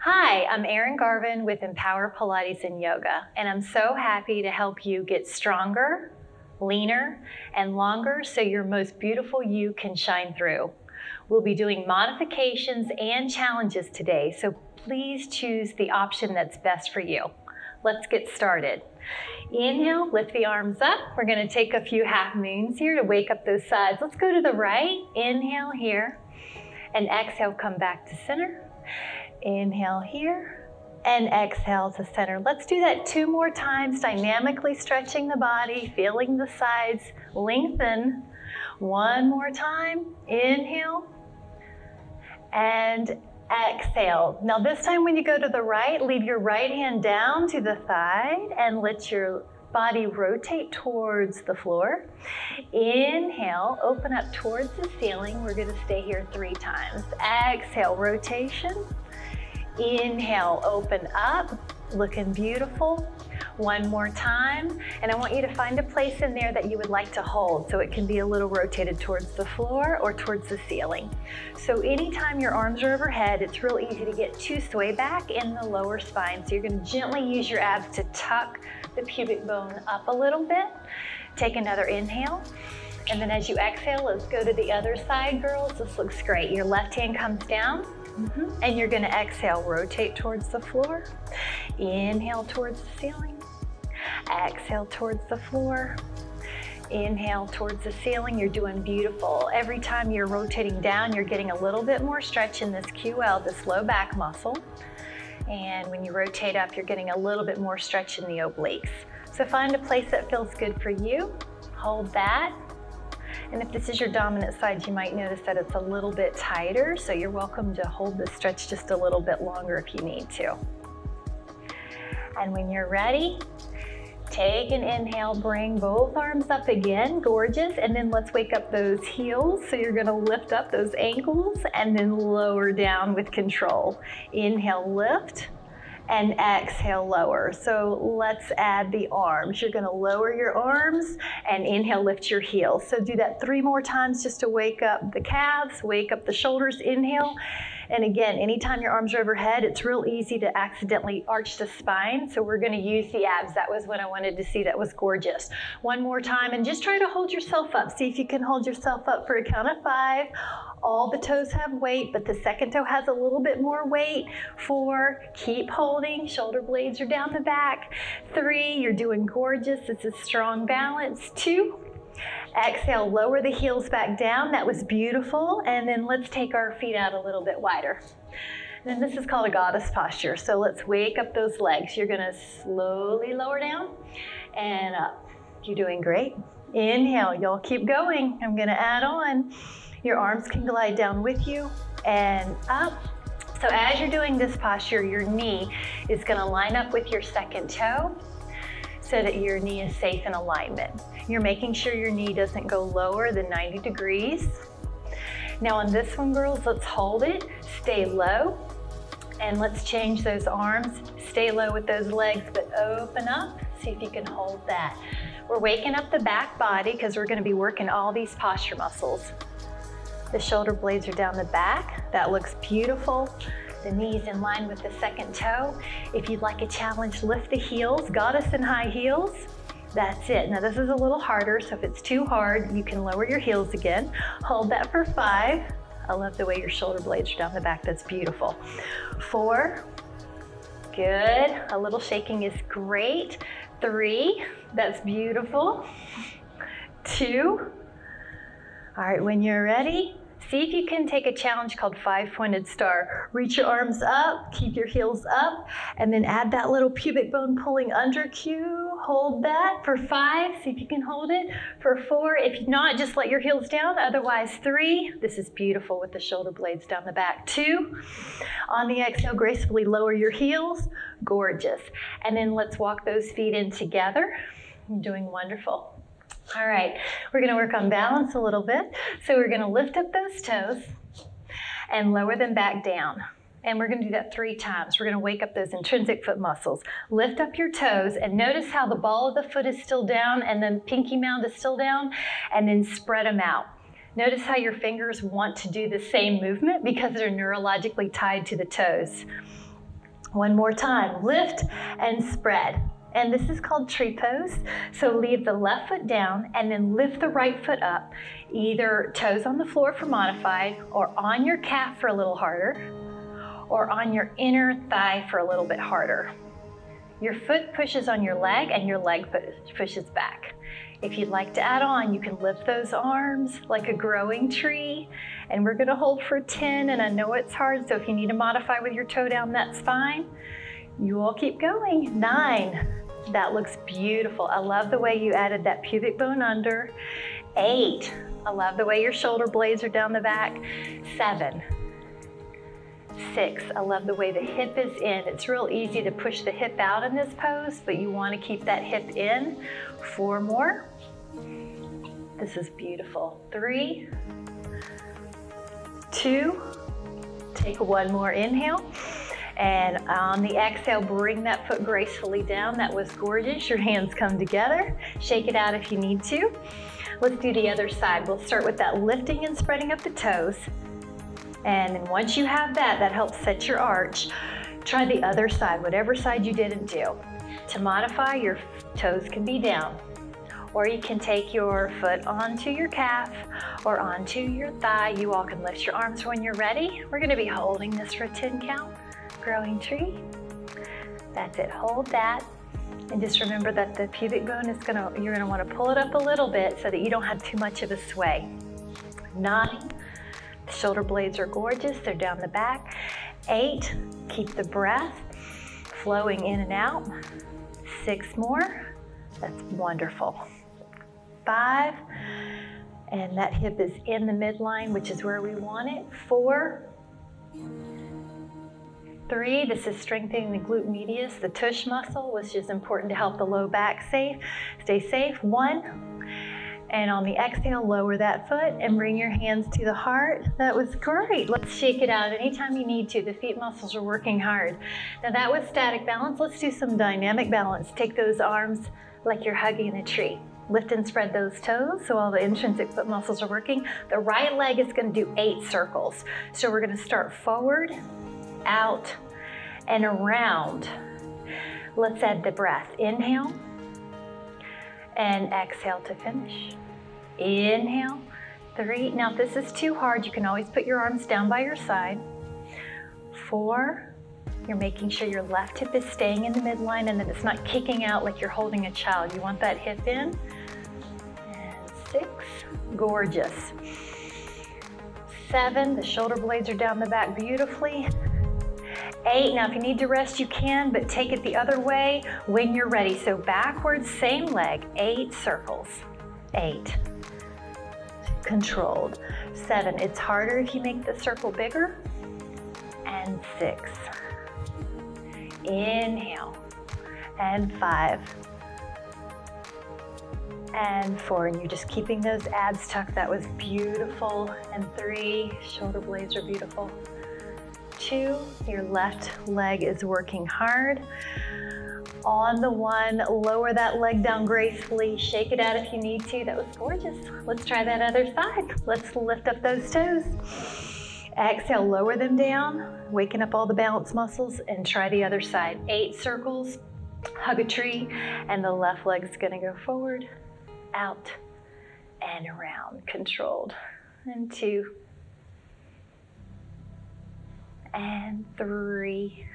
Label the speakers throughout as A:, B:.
A: Hi, I'm Erin Garvin with Empower Pilates and Yoga, and I'm so happy to help you get stronger, leaner, and longer so your most beautiful you can shine through. We'll be doing modifications and challenges today, so please choose the option that's best for you. Let's get started. Inhale, lift the arms up. We're going to take a few half moons here to wake up those sides. Let's go to the right. Inhale here, and exhale, come back to center. Inhale here and exhale to center. Let's do that 2 more times, dynamically stretching the body, feeling the sides lengthen. 1 more time. Inhale and exhale. Now this time when you go to the right, leave your right hand down to the thigh and let your body rotate towards the floor. Inhale, open up towards the ceiling. We're going to stay here 3 times. Exhale, rotation. Inhale, open up, looking beautiful. 1 more time, and I want you to find a place in there that you would like to hold, so it can be a little rotated towards the floor or towards the ceiling. So anytime your arms are overhead, it's real easy to get to sway back in the lower spine. So you're going to gently use your abs to tuck the pubic bone up a little bit. Take another inhale. And then as you exhale, let's go to the other side, girls. This looks great. Your left hand comes down. And you're going to exhale, rotate towards the floor. Inhale towards the ceiling. Exhale towards the floor. Inhale towards the ceiling. You're doing beautiful. Every time you're rotating down, you're getting a little bit more stretch in this QL, this low back muscle. And when you rotate up, you're getting a little bit more stretch in the obliques. So find a place that feels good for you. Hold that. And if this is your dominant side, you might notice that it's a little bit tighter, so you're welcome to hold this stretch just a little bit longer if you need to. And when you're ready, take an inhale, bring both arms up again, gorgeous, and then let's wake up those heels. So you're gonna lift up those ankles and then lower down with control. Inhale, lift. And exhale, lower. So let's add the arms. You're gonna lower your arms and inhale, lift your heels. So do that 3 more times just to wake up the calves, wake up the shoulders, inhale. And again, anytime your arms are overhead, it's real easy to accidentally arch the spine. So we're gonna use the abs. That was what I wanted to see. That was gorgeous. 1 more time, and just try to hold yourself up. See if you can hold yourself up for a count of 5. All the toes have weight, but the second toe has a little bit more weight. 4, keep holding, shoulder blades are down the back. 3, you're doing gorgeous. This is strong balance. 2, exhale, lower the heels back down. That was beautiful. And then let's take our feet out a little bit wider. And then this is called a goddess posture. So let's wake up those legs. You're gonna slowly lower down and up. You're doing great. Inhale, you'll keep going. I'm gonna add on. Your arms can glide down with you and up. So as you're doing this posture, your knee is gonna line up with your second toe so that your knee is safe in alignment. You're making sure your knee doesn't go lower than 90 degrees. Now on this one, girls, let's hold it, stay low, and let's change those arms. Stay low with those legs, but open up. See if you can hold that. We're waking up the back body because we're gonna be working all these posture muscles. The shoulder blades are down the back. That looks beautiful. The knees in line with the second toe. If you'd like a challenge, lift the heels, goddess in high heels. That's it. Now this is a little harder, so if it's too hard, you can lower your heels again. Hold that for 5. I love the way your shoulder blades are down the back. That's beautiful. 4, good. A little shaking is great. 3, that's beautiful. 2, all right, when you're ready, see if you can take a challenge called 5-pointed star. Reach your arms up, keep your heels up, and then add that little pubic bone pulling under cue. Hold that for 5, see if you can hold it. For 4, if not, just let your heels down. Otherwise, 3, this is beautiful with the shoulder blades down the back. 2, on the exhale, gracefully lower your heels. Gorgeous. And then let's walk those feet in together. You're doing wonderful. All right, we're gonna work on balance a little bit. So we're gonna lift up those toes and lower them back down. And we're gonna do that 3 times. We're gonna wake up those intrinsic foot muscles. Lift up your toes and notice how the ball of the foot is still down and the pinky mound is still down, and then spread them out. Notice how your fingers want to do the same movement because they're neurologically tied to the toes. One more time, lift and spread. And this is called tree pose. So leave the left foot down and then lift the right foot up, either toes on the floor for modified, or on your calf for a little harder, or on your inner thigh for a little bit harder. Your foot pushes on your leg and your leg pushes back. If you'd like to add on, you can lift those arms like a growing tree, and we're gonna hold for 10, and I know it's hard, so if you need to modify with your toe down, that's fine. You all keep going. 9, that looks beautiful. I love the way you added that pubic bone under. 8, I love the way your shoulder blades are down the back. 7, 6, I love the way the hip is in. It's real easy to push the hip out in this pose, but you want to keep that hip in. 4 more. This is beautiful. 3, 2, take 1 more inhale. And on the exhale, bring that foot gracefully down. That was gorgeous. Your hands come together. Shake it out if you need to. Let's do the other side. We'll start with that lifting and spreading up the toes. And then once you have that, that helps set your arch. Try the other side, whatever side you didn't do. To modify, your toes can be down. Or you can take your foot onto your calf or onto your thigh. You all can lift your arms when you're ready. We're gonna be holding this for a 10 count. Growing tree. That's it, hold that. And just remember that the pubic bone is you're gonna wanna pull it up a little bit so that you don't have too much of a sway. 9, the shoulder blades are gorgeous, they're down the back. 8, keep the breath flowing in and out. 6 more, that's wonderful. 5, and that hip is in the midline, which is where we want it. 4, 3, this is strengthening the glute medius, the tush muscle, which is important to help the low back stay safe. 1, and on the exhale, lower that foot and bring your hands to the heart. That was great. Let's shake it out anytime you need to. The feet muscles are working hard. Now that was static balance. Let's do some dynamic balance. Take those arms like you're hugging a tree. Lift and spread those toes so all the intrinsic foot muscles are working. The right leg is going to do 8 circles. So we're going to start forward, out, and around. Let's add the breath. Inhale and exhale to finish. Inhale, 3. Now if this is too hard, you can always put your arms down by your side. 4, you're making sure your left hip is staying in the midline and that it's not kicking out like you're holding a child. You want that hip in. And 6, gorgeous. 7, the shoulder blades are down the back beautifully. 8, now if you need to rest, you can, but take it the other way when you're ready. So backwards, same leg, 8 circles. 8, controlled. 7, it's harder if you make the circle bigger. And 6, inhale. And 5, and 4, and you're just keeping those abs tucked. That was beautiful. And 3, shoulder blades are beautiful. 2, your left leg is working hard. On the 1, lower that leg down gracefully. Shake it out if you need to. That was gorgeous. Let's try that other side. Let's lift up those toes. Exhale, lower them down, waking up all the balance muscles, and try the other side. 8 circles, hug a tree, and the left leg's gonna go forward, out, and around, controlled. And 2, and 3,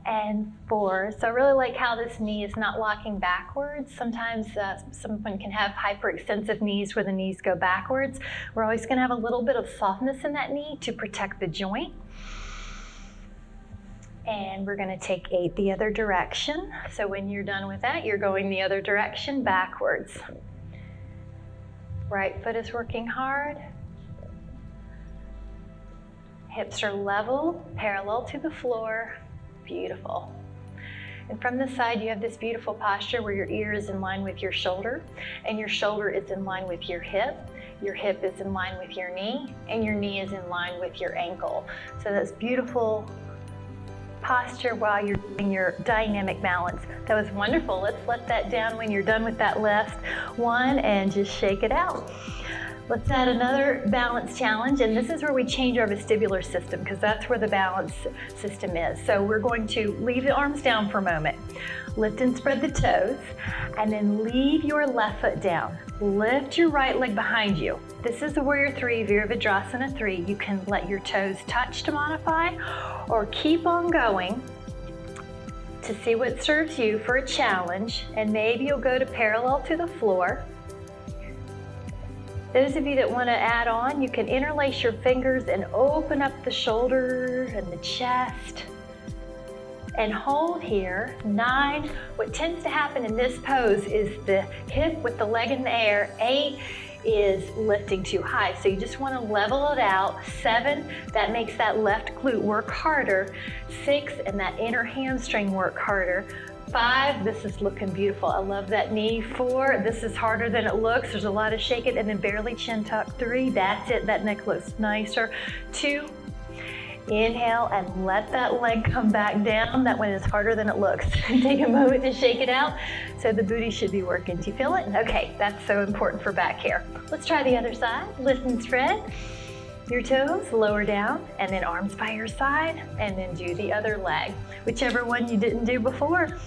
A: and 4. So I really like how this knee is not locking backwards. Sometimes someone can have hyperextensive knees where the knees go backwards. We're always going to have a little bit of softness in that knee to protect the joint. And we're going to take 8 the other direction. So when you're done with that, you're going the other direction backwards. Right foot is working hard. Hips are level, parallel to the floor. Beautiful. And from the side, you have this beautiful posture where your ear is in line with your shoulder, and your shoulder is in line with your hip is in line with your knee, and your knee is in line with your ankle. So that's beautiful posture while you're doing your dynamic balance. That was wonderful. Let's let that down when you're done with that last one and just shake it out. Let's add another balance challenge, and this is where we change our vestibular system because that's where the balance system is. So we're going to leave the arms down for a moment. Lift and spread the toes, and then leave your left foot down. Lift your right leg behind you. This is the Warrior 3, Virabhadrasana 3. You can let your toes touch to modify, or keep on going to see what serves you for a challenge, and maybe you'll go to parallel to the floor. Those of you that want to add on, you can interlace your fingers and open up the shoulder and the chest. And hold here, 9. What tends to happen in this pose is the hip with the leg in the air. 8 is lifting too high, so you just want to level it out. 7, that makes that left glute work harder. 6, and that inner hamstring work harder. 5, this is looking beautiful. I love that knee. 4, this is harder than it looks. There's a lot of shaking, and then barely chin tuck. 3, that's it. That neck looks nicer. 2, inhale and let that leg come back down. That one is harder than it looks. Take a moment to shake it out. So the booty should be working. Do you feel it? Okay, that's so important for back here. Let's try the other side. Lift and spread your toes, lower down, and then arms by your side, and then do the other leg, whichever one you didn't do before.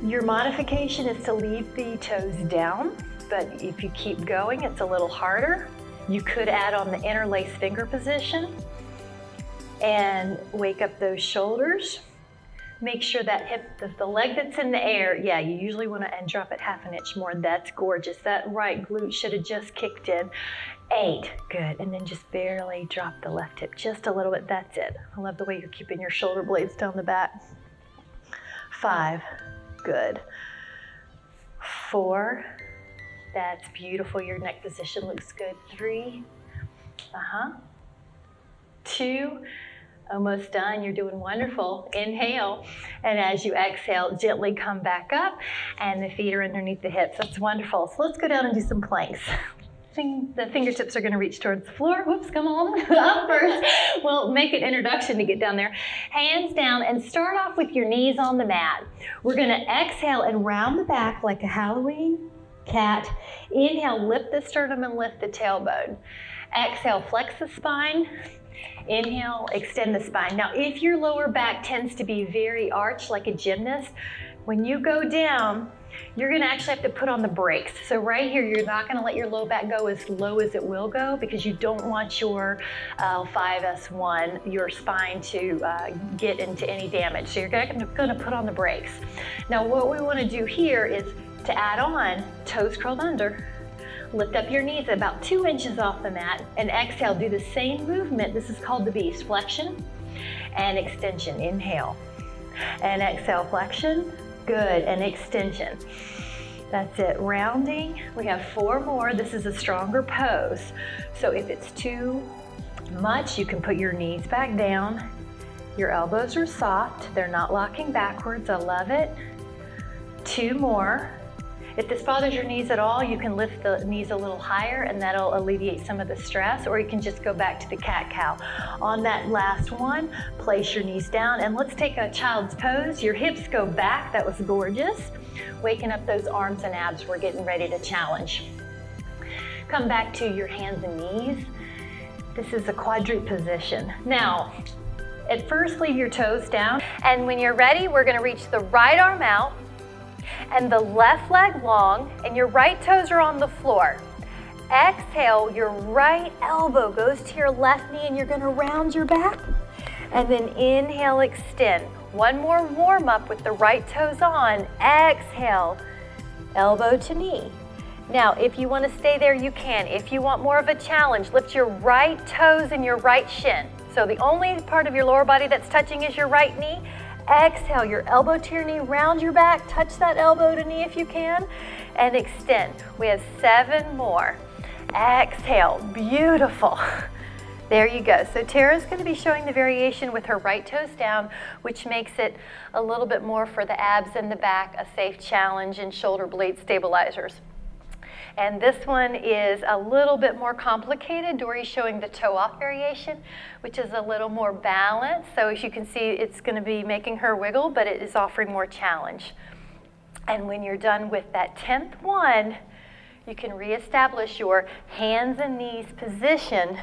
A: Your modification is to leave the toes down, but if you keep going, it's a little harder. You could add on the interlace finger position and wake up those shoulders. Make sure that hip, the leg that's in the air, yeah, you usually want to and drop it half an inch more. That's gorgeous. That right glute should have just kicked in. 8, good, and then just barely drop the left hip just a little bit. That's it. I love the way you're keeping your shoulder blades down the back. 5, good. 4, that's beautiful. Your neck position looks good. 3, 2, almost done. You're doing wonderful. Inhale, and as you exhale, gently come back up, and the feet are underneath the hips. That's wonderful. So let's go down and do some planks. The fingertips are going to reach towards the floor. Whoops, come on up first. We'll make an introduction to get down there. Hands down, and start off with your knees on the mat. We're going to exhale and round the back like a Halloween cat. Inhale, lift the sternum and lift the tailbone. Exhale, flex the spine. Inhale, extend the spine. Now, if your lower back tends to be very arched like a gymnast, when you go down, you're going to actually have to put on the brakes. So right here, you're not going to let your low back go as low as it will go, because you don't want your L5-S1, your spine, to get into any damage. So you're going to put on the brakes. Now, what we want to do here is to add on toes curled under. Lift up your knees about 2 inches off the mat, and exhale. Do the same movement. This is called the beast. Flexion and extension. Inhale and exhale. Flexion. Good, and extension. That's it. Rounding. We have 4 more. This is a stronger pose. So if it's too much, you can put your knees back down. Your elbows are soft. They're not locking backwards. I love it. 2 more. If this bothers your knees at all, you can lift the knees a little higher, and that'll alleviate some of the stress, or you can just go back to the cat-cow. On that last one, place your knees down, and let's take a child's pose. Your hips go back. That was gorgeous. Waking up those arms and abs. We're getting ready to challenge. Come back to your hands and knees. This is a quadruped position. Now, at first, leave your toes down, and when you're ready, we're going to reach the right arm out and the left leg long, and your right toes are on the floor. Exhale, your right elbow goes to your left knee, and you're going to round your back. And then inhale, extend. One more warm up with the right toes on. Exhale, elbow to knee. Now, if you want to stay there, you can. If you want more of a challenge, lift your right toes and your right shin. So the only part of your lower body that's touching is your right knee. Exhale, your elbow to your knee, round your back, touch that elbow to knee if you can, and extend. We have 7 more. Exhale, beautiful. There you go. So Tara's going to be showing the variation with her right toes down, which makes it a little bit more for the abs and the back, a safe challenge, and shoulder blade stabilizers. And this one is a little bit more complicated. Dory's showing the toe off variation, which is a little more balanced. So as you can see, it's going to be making her wiggle, but it is offering more challenge. And when you're done with that 10th one, You can reestablish your hands and knees position,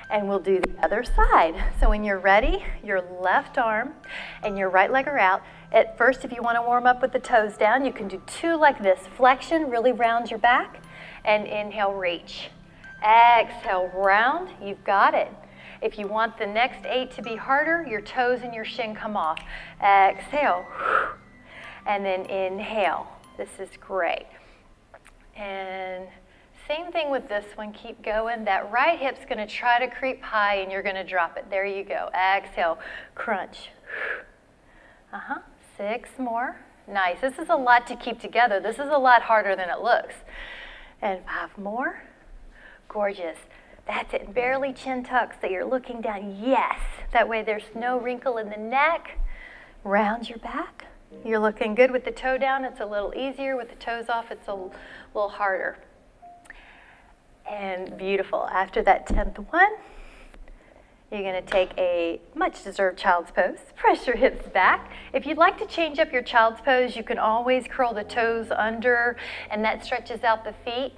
A: and we'll do the other side. So when you're ready, your left arm and your right leg are out. At first, if you want to warm up with the toes down, you can do 2 like this. Flexion, really round your back, and inhale, reach. Exhale, round, you've got it. If you want the next 8 to be harder, your toes and your shin come off. Exhale, and then inhale. This is great. And same thing with this one, keep going. That right hip's gonna try to creep high and you're gonna drop it. There you go, exhale, crunch. 6 more, nice. This is a lot to keep together. This is a lot harder than it looks. And 5 more, gorgeous. That's it, barely chin tucks so you're looking down, yes. That way there's no wrinkle in the neck. Round your back. You're looking good with the toe down. It's a little easier. With the toes off, it's a little harder. And beautiful. After that 10th one, you're going to take a much-deserved child's pose. Press your hips back. If you'd like to change up your child's pose, you can always curl the toes under, and that stretches out the feet.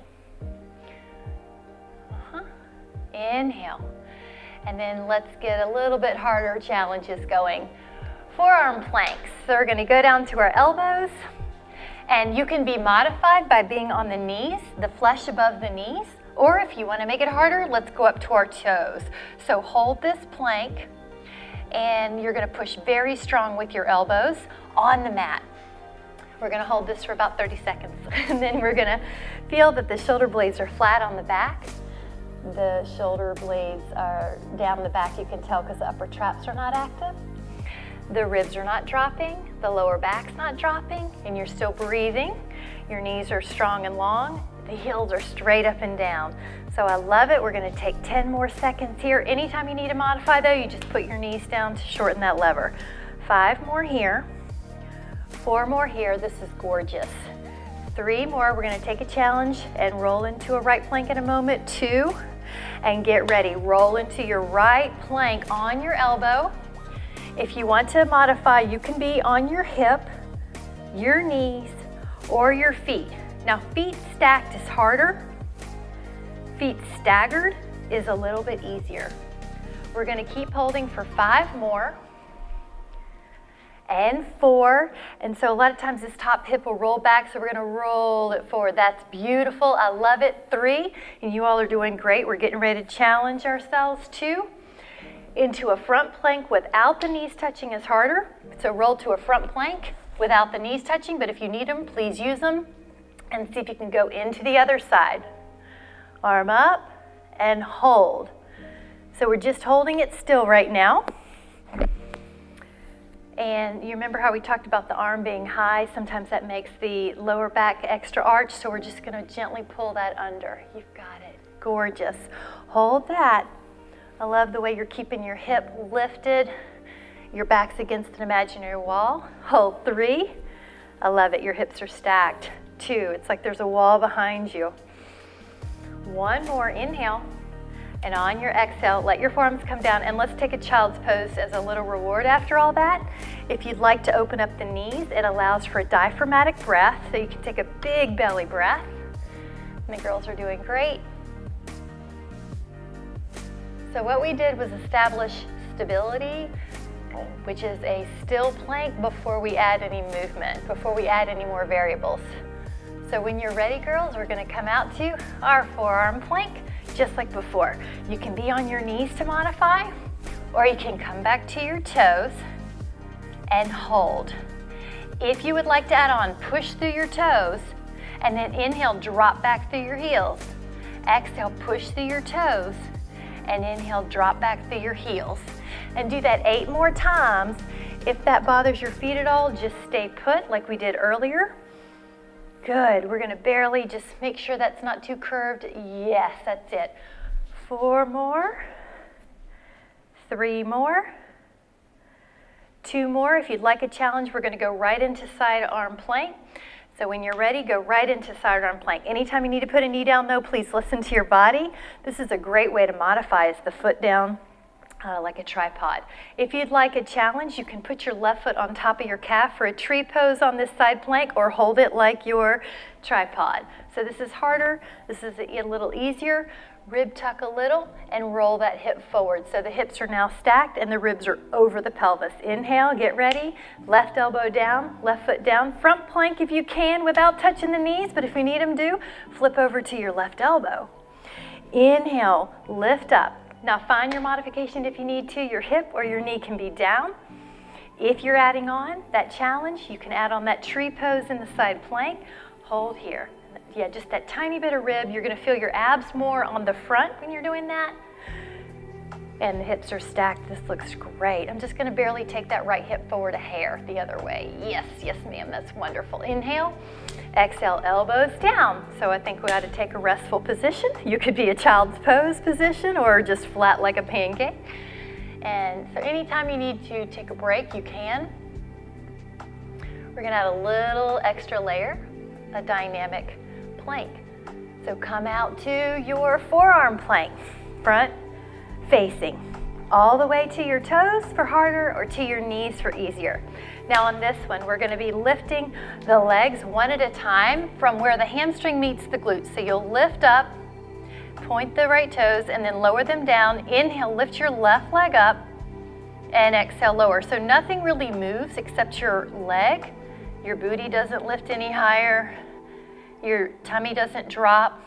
A: Inhale. And then let's get a little bit harder challenges going. Forearm planks. So we're going to go down to our elbows, and you can be modified by being on the knees, the flesh above the knees, or if you want to make it harder, let's go up to our toes. So hold this plank, and you're going to push very strong with your elbows on the mat. We're going to hold this for about 30 seconds, and then we're going to feel that the shoulder blades are flat on the back. The shoulder blades are down the back, you can tell because the upper traps are not active. The ribs are not dropping, the lower back's not dropping, and you're still breathing. Your knees are strong and long. The heels are straight up and down. So I love it. We're going to take 10 more seconds here. Anytime you need to modify though, you just put your knees down to shorten that lever. 5 more here. 4 more here. This is gorgeous. 3 more. We're going to take a challenge and roll into a right plank in a moment. 2. And get ready. Roll into your right plank on your elbow. If you want to modify, you can be on your hip, your knees, or your feet. Now, feet stacked is harder. Feet staggered is a little bit easier. We're going to keep holding for 5 more. And 4. And so a lot of times this top hip will roll back, so we're going to roll it forward. That's beautiful. I love it. 3. And you all are doing great. We're getting ready to challenge ourselves. 2. Into a front plank without the knees touching is harder. So roll to a front plank without the knees touching, but if you need them, please use them. And see if you can go into the other side. Arm up and hold. So we're just holding it still right now. And you remember how we talked about the arm being high? Sometimes that makes the lower back extra arch, so we're just going to gently pull that under. You've got it. Gorgeous. Hold that. I love the way you're keeping your hip lifted. Your back's against an imaginary wall. Hold 3. I love it. Your hips are stacked. 2. It's like there's a wall behind you. 1 more. Inhale. And on your exhale, let your forearms come down, and let's take a child's pose as a little reward after all that. If you'd like to open up the knees, it allows for a diaphragmatic breath, so you can take a big belly breath. And the girls are doing great. So what we did was establish stability, which is a still plank before we add any movement, before we add any more variables. So when you're ready, girls, we're going to come out to our forearm plank. Just like before. You can be on your knees to modify, or you can come back to your toes and hold. If you would like to add on, push through your toes, and then inhale, drop back through your heels. Exhale, push through your toes, and inhale, drop back through your heels. And do that 8 more times. If that bothers your feet at all, just stay put like we did earlier. Good. We're going to barely just make sure that's not too curved. Yes, that's it. 4 more. 3 more. 2 more. If you'd like a challenge, we're going to go right into side arm plank. So when you're ready, go right into side arm plank. Anytime you need to put a knee down, though, please listen to your body. This is a great way to modify is the foot down. like a tripod. If you'd like a challenge, you can put your left foot on top of your calf for a tree pose on this side plank, or hold it like your tripod. So this is harder, this is a little easier. Rib tuck a little and roll that hip forward. So the hips are now stacked and the ribs are over the pelvis. Inhale, get ready. Left elbow down, left foot down. Front plank if you can without touching the knees, but if we need them to, flip over to your left elbow. Inhale, lift up. Now find your modification if you need to. Your hip or your knee can be down. If you're adding on that challenge, you can add on that tree pose in the side plank. Hold here. Yeah, just that tiny bit of rib. You're gonna feel your abs more on the front when you're doing that. And the hips are stacked. This looks great. I'm just gonna barely take that right hip forward a hair the other way. Yes, yes ma'am, that's wonderful. Inhale, exhale, elbows down. So I think we ought to take a restful position. You could be a child's pose position or just flat like a pancake. And so anytime you need to take a break, you can. We're gonna add a little extra layer, a dynamic plank. So come out to your forearm plank, front facing, all the way to your toes for harder or to your knees for easier. Now on this one, we're gonna be lifting the legs one at a time from where the hamstring meets the glute. So you'll lift up, point the right toes, and then lower them down. Inhale, lift your left leg up, and exhale, lower. So nothing really moves except your leg. Your booty doesn't lift any higher. Your tummy doesn't drop.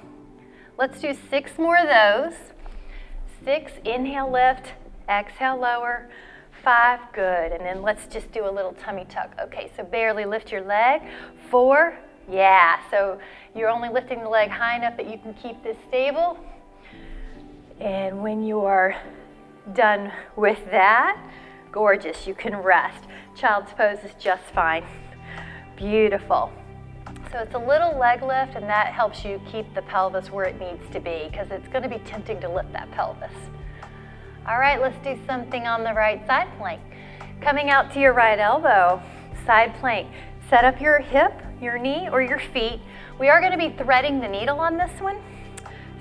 A: Let's do 6 more of those. 6, inhale, lift, exhale, lower. 5, good. And then let's just do a little tummy tuck. Okay, so barely lift your leg. 4, yeah. So you're only lifting the leg high enough that you can keep this stable. And when you are done with that, gorgeous, you can rest. Child's pose is just fine. Beautiful. So it's a little leg lift, and that helps you keep the pelvis where it needs to be, because it's going to be tempting to lift that pelvis. All right, let's do something on the right side plank. Coming out to your right elbow, side plank. Set up your hip, your knee, or your feet. We are going to be threading the needle on this one,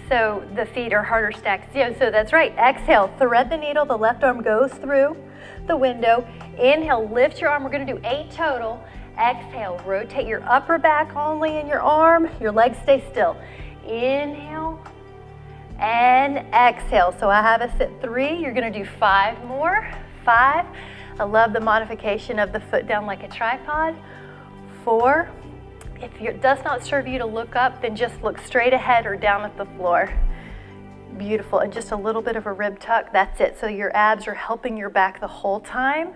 A: so the feet are harder stacked. Yeah, so that's right. Exhale, thread the needle. The left arm goes through the window. Inhale, lift your arm. We're going to do 8 total. Exhale, rotate your upper back only in your arm. Your legs stay still. Inhale and exhale. So I have us at 3. You're gonna do 5 more. 5. I love the modification of the foot down like a tripod. 4. If it does not serve you to look up, then just look straight ahead or down at the floor. Beautiful, and just a little bit of a rib tuck, that's it. So your abs are helping your back the whole time.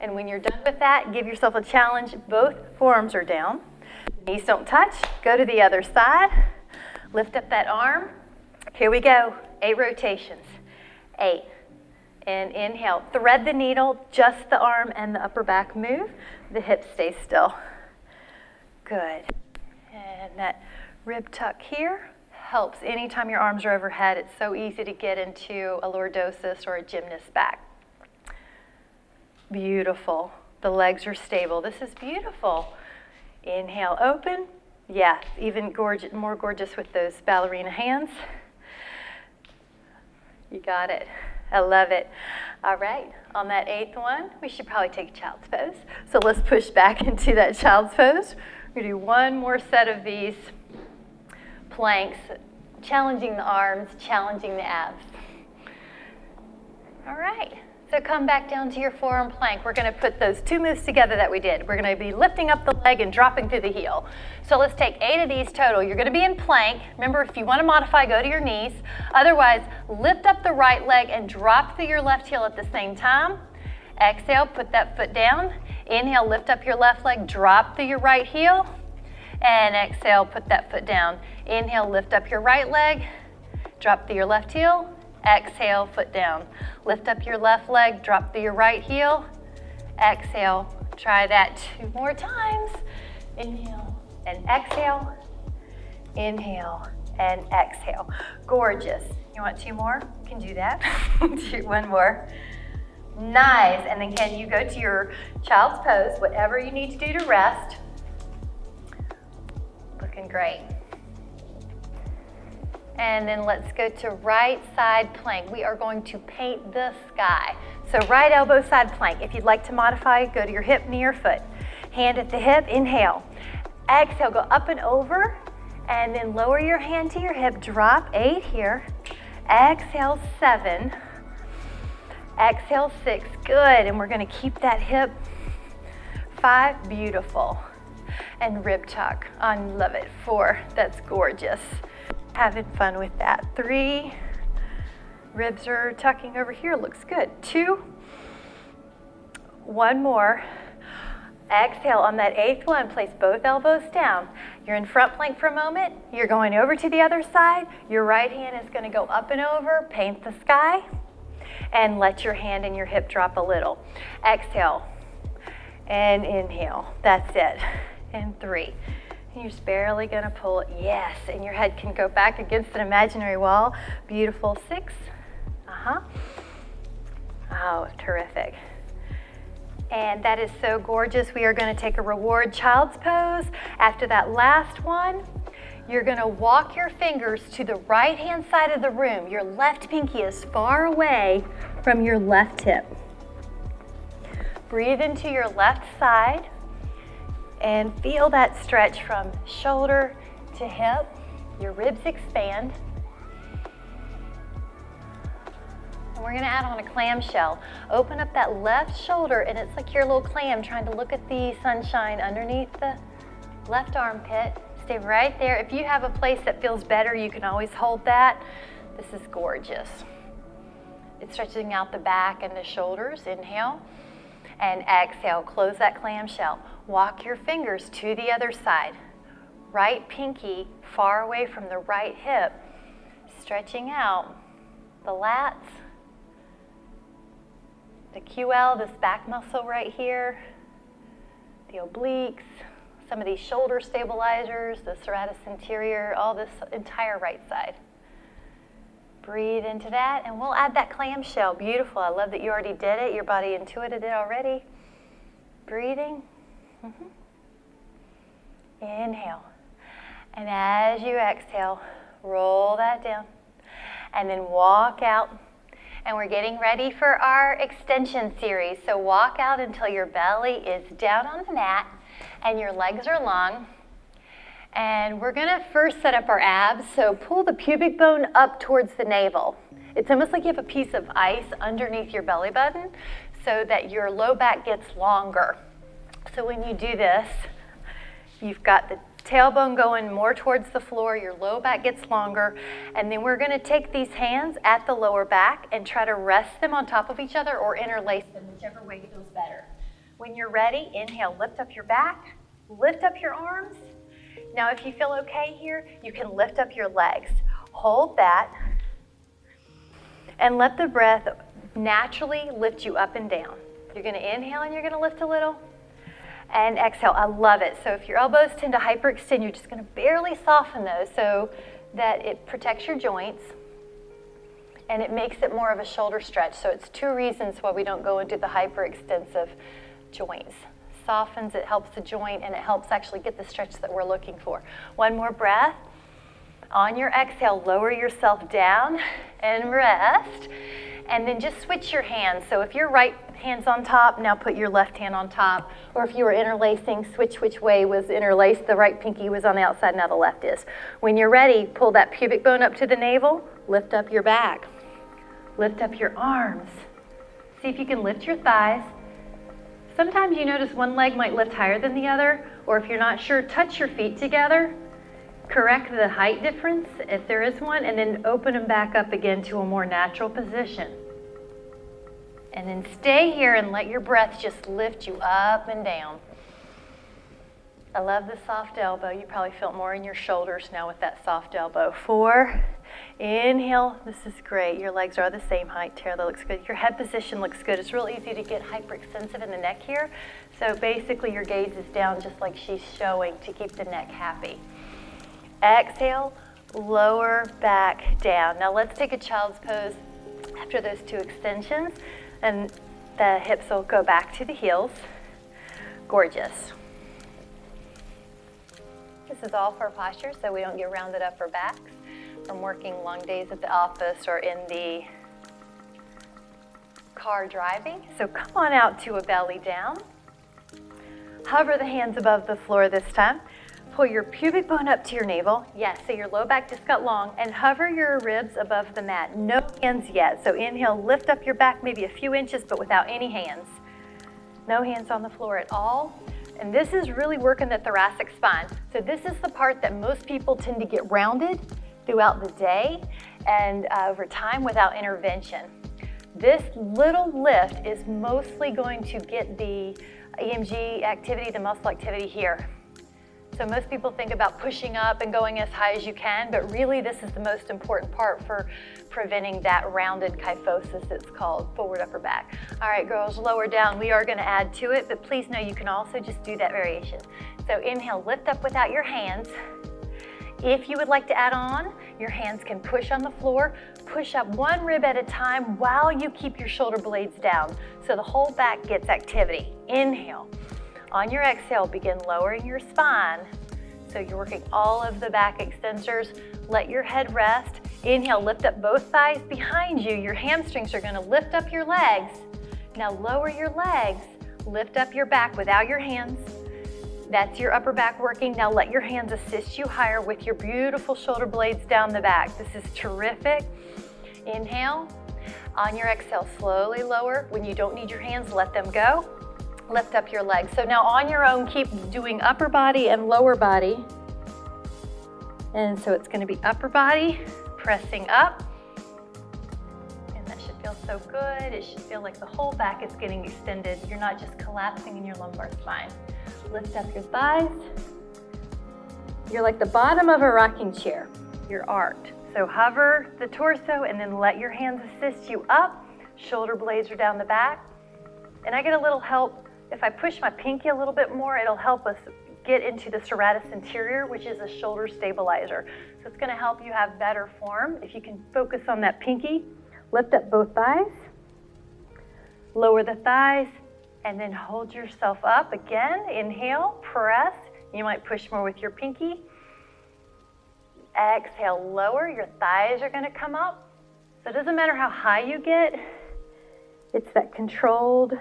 A: And when you're done with that, give yourself a challenge. Both forearms are down. Knees don't touch. Go to the other side. Lift up that arm. Here we go. 8 rotations. 8. And inhale. Thread the needle. Just the arm and the upper back move. The hips stay still. Good. And that rib tuck here helps anytime your arms are overhead. It's so easy to get into a lordosis or a gymnast back. Beautiful. The legs are stable. This is beautiful. Inhale, open. Yeah, even gorgeous, more gorgeous with those ballerina hands. You got it. I love it. All right, on that 8th one, we should probably take a child's pose. So let's push back into that child's pose. We're gonna do 1 more set of these planks, challenging the arms, challenging the abs. All right. So come back down to your forearm plank. We're going to put those 2 moves together that we did. We're going to be lifting up the leg and dropping through the heel. So let's take 8 of these total. You're going to be in plank. Remember, if you want to modify, go to your knees. Otherwise, lift up the right leg and drop through your left heel at the same time. Exhale, put that foot down. Inhale, lift up your left leg, drop through your right heel. And exhale, put that foot down. Inhale, lift up your right leg, drop through your left heel. Exhale, foot down. Lift up your left leg, drop through your right heel. Exhale. Try that 2 more times. Inhale and exhale. Inhale and exhale. Gorgeous. You want 2 more? You can do that. Do 1 more. Nice. And then can you go to your child's pose, whatever you need to do to rest. Looking great. And then let's go to right side plank. We are going to paint the sky. So right elbow side plank. If you'd like to modify, go to your hip, knee, or foot. Hand at the hip, inhale. Exhale, go up and over, and then lower your hand to your hip, drop 8 here. Exhale, 7. Exhale, 6, good. And we're gonna keep that hip. 5, beautiful. And rib tuck, I love it. 4, that's gorgeous. Having fun with that. 3, ribs are tucking over here, looks good. 2, 1 more. Exhale, on that 8th one, place both elbows down. You're in front plank for a moment. You're going over to the other side. Your right hand is gonna go up and over, paint the sky, and let your hand and your hip drop a little. Exhale, and inhale, that's it. And 3. And you're just barely gonna pull it, yes, and your head can go back against an imaginary wall. Beautiful. 6, oh, terrific. And that is so gorgeous. We are gonna take a reward child's pose. After that last one, you're gonna walk your fingers to the right-hand side of the room. Your left pinky is far away from your left hip. Breathe into your left side and feel that stretch from shoulder to hip. Your ribs expand. And we're gonna add on a clamshell. Open up that left shoulder, and it's like your little clam trying to look at the sunshine underneath the left armpit. Stay right there. If you have a place that feels better, you can always hold that. This is gorgeous. It's stretching out the back and the shoulders. Inhale. And exhale, close that clamshell. Walk your fingers to the other side. Right pinky far away from the right hip, stretching out the lats, the QL, this back muscle right here, the obliques, some of these shoulder stabilizers, the serratus anterior, all this entire right side. Breathe into that, and we'll add that clamshell. Beautiful. I love that you already did it. Your body intuited it already. Breathing. Inhale. And as you exhale, roll that down. And then walk out. And we're getting ready for our extension series. So walk out until your belly is down on the mat and your legs are long. And we're gonna first set up our abs, so pull the pubic bone up towards the navel. It's almost like you have a piece of ice underneath your belly button so that your low back gets longer. So when you do this, you've got the tailbone going more towards the floor, your low back gets longer, and then we're gonna take these hands at the lower back and try to rest them on top of each other or interlace them, whichever way feels better. When you're ready, inhale, lift up your back, lift up your arms. Now, if you feel okay here, you can lift up your legs. Hold that and let the breath naturally lift you up and down. You're gonna inhale and you're gonna lift a little and exhale. I love it. So if your elbows tend to hyperextend, you're just gonna barely soften those so that it protects your joints and it makes it more of a shoulder stretch. So it's 2 reasons why we don't go into the hyperextensive joints. Softens, it helps the joint, and it helps actually get the stretch that we're looking for. 1 more breath. On your exhale, lower yourself down and rest. And then just switch your hands. So if your right hand's on top, now put your left hand on top. Or if you were interlacing, switch which way was interlaced. The right pinky was on the outside, now the left is. When you're ready, pull that pubic bone up to the navel, lift up your back. Lift up your arms. See if you can lift your thighs. Sometimes you notice one leg might lift higher than the other, or if you're not sure, touch your feet together, correct the height difference if there is one, and then open them back up again to a more natural position. And then stay here and let your breath just lift you up and down. I love the soft elbow. You probably feel it more in your shoulders now with that soft elbow. 4, inhale, this is great. Your legs are the same height, Tara, that looks good. Your head position looks good. It's real easy to get hyperextensive in the neck here. So basically your gaze is down just like she's showing to keep the neck happy. Exhale, lower back down. Now let's take a child's pose after those 2 extensions, and the hips will go back to the heels. Gorgeous. This is all for posture, so we don't get rounded up our backs. from working long days at the office or in the car driving. So come on out to a belly down. Hover the hands above the floor this time. Pull your pubic bone up to your navel. Yes, so your low back just got long, and hover your ribs above the mat. No hands yet. So inhale, lift up your back maybe a few inches, but without any hands. No hands on the floor at all. And this is really working the thoracic spine. So this is the part that most people tend to get rounded throughout the day and over time without intervention. This little lift is mostly going to get the EMG activity, the muscle activity here. So most people think about pushing up and going as high as you can, but really this is the most important part for preventing that rounded kyphosis, it's called, forward upper back. All right, girls, lower down. We are gonna add to it, but please know you can also just do that variation. So inhale, lift up without your hands. If you would like to add on, your hands can push on the floor, push up one rib at a time while you keep your shoulder blades down, so the whole back gets activity. Inhale. On your exhale, begin lowering your spine. So you're working all of the back extensors. Let your head rest. Inhale, lift up both thighs behind you. Your hamstrings are gonna lift up your legs. Now lower your legs, lift up your back without your hands. That's your upper back working. Now let your hands assist you higher with your beautiful shoulder blades down the back. This is terrific. Inhale. On your exhale, slowly lower. When you don't need your hands, let them go. Lift up your legs. So now on your own, keep doing upper body and lower body. And so it's going to be upper body, pressing up. And that should feel so good. It should feel like the whole back is getting extended. You're not just collapsing in your lumbar spine. Lift up your thighs. You're like the bottom of a rocking chair. You're arched. So hover the torso and then let your hands assist you up. Shoulder blades are down the back. And I get a little help. If I push my pinky a little bit more, it'll help us get into the serratus anterior, which is a shoulder stabilizer. So it's going to help you have better form. If you can focus on that pinky, lift up both thighs, lower the thighs, and then hold yourself up again. Inhale, press. You might push more with your pinky. Exhale, lower. Your thighs are going to come up. So it doesn't matter how high you get. It's that controlled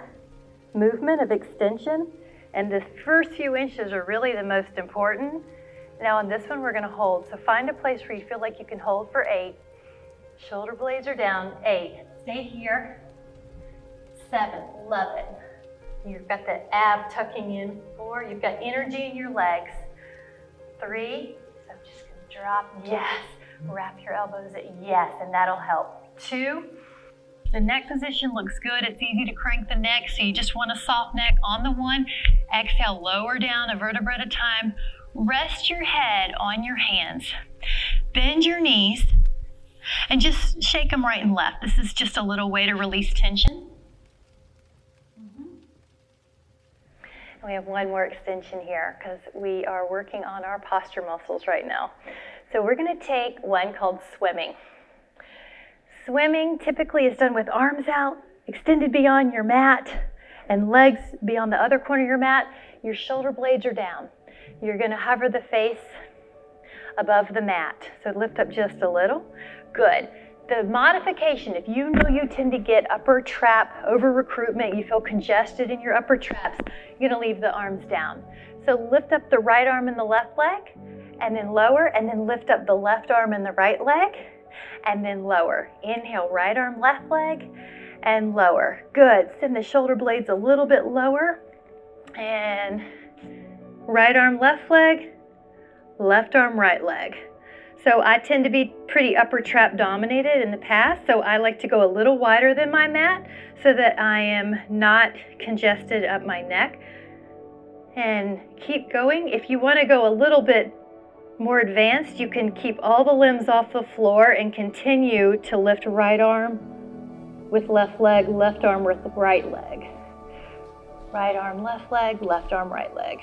A: movement of extension, and the first few inches are really the most important. Now on this one we're going to hold, so find a place where you feel like you can hold for 8. Shoulder blades are down. 8. Stay here. 7. Love it. You've got the ab tucking in. 4. You've got energy in your legs. 3. So I'm just going to drop. Yes. Wrap your elbows. Yes, and that'll help. 2. The neck position looks good. It's easy to crank the neck, so you just want a soft neck on the one. Exhale, lower down a vertebra at a time. Rest your head on your hands. Bend your knees and just shake them right and left. This is just a little way to release tension. We have one more extension here because we are working on our posture muscles right now. So we're going to take one called swimming. Swimming typically is done with arms out, extended beyond your mat, and legs beyond the other corner of your mat. Your shoulder blades are down. You're going to hover the face above the mat. So lift up just a little. Good. The modification, if you know you tend to get upper trap over recruitment, you feel congested in your upper traps, you're going to leave the arms down. So lift up the right arm and the left leg, and then lower, and then lift up the left arm and the right leg, and then lower. Inhale, right arm, left leg, and lower. Good. Send the shoulder blades a little bit lower, and right arm, left leg, left arm, right leg. So I tend to be pretty upper trap dominated in the past, so I like to go a little wider than my mat so that I am not congested up my neck. And keep going. If you want to go a little bit more advanced, you can keep all the limbs off the floor and continue to lift right arm with left leg, left arm with right leg. Right arm, left leg, left arm, right leg.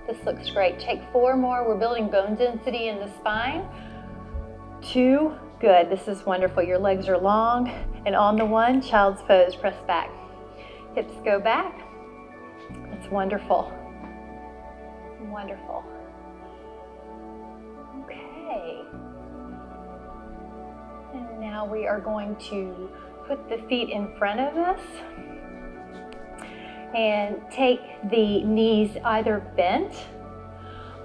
A: This looks great. Take 4 more. We're building bone density in the spine. 2. Good. This is wonderful. Your legs are long. And on the 1, child's pose, press back. Hips go back. That's wonderful. Wonderful. Okay. now we are going to put the feet in front of us and take the knees either bent,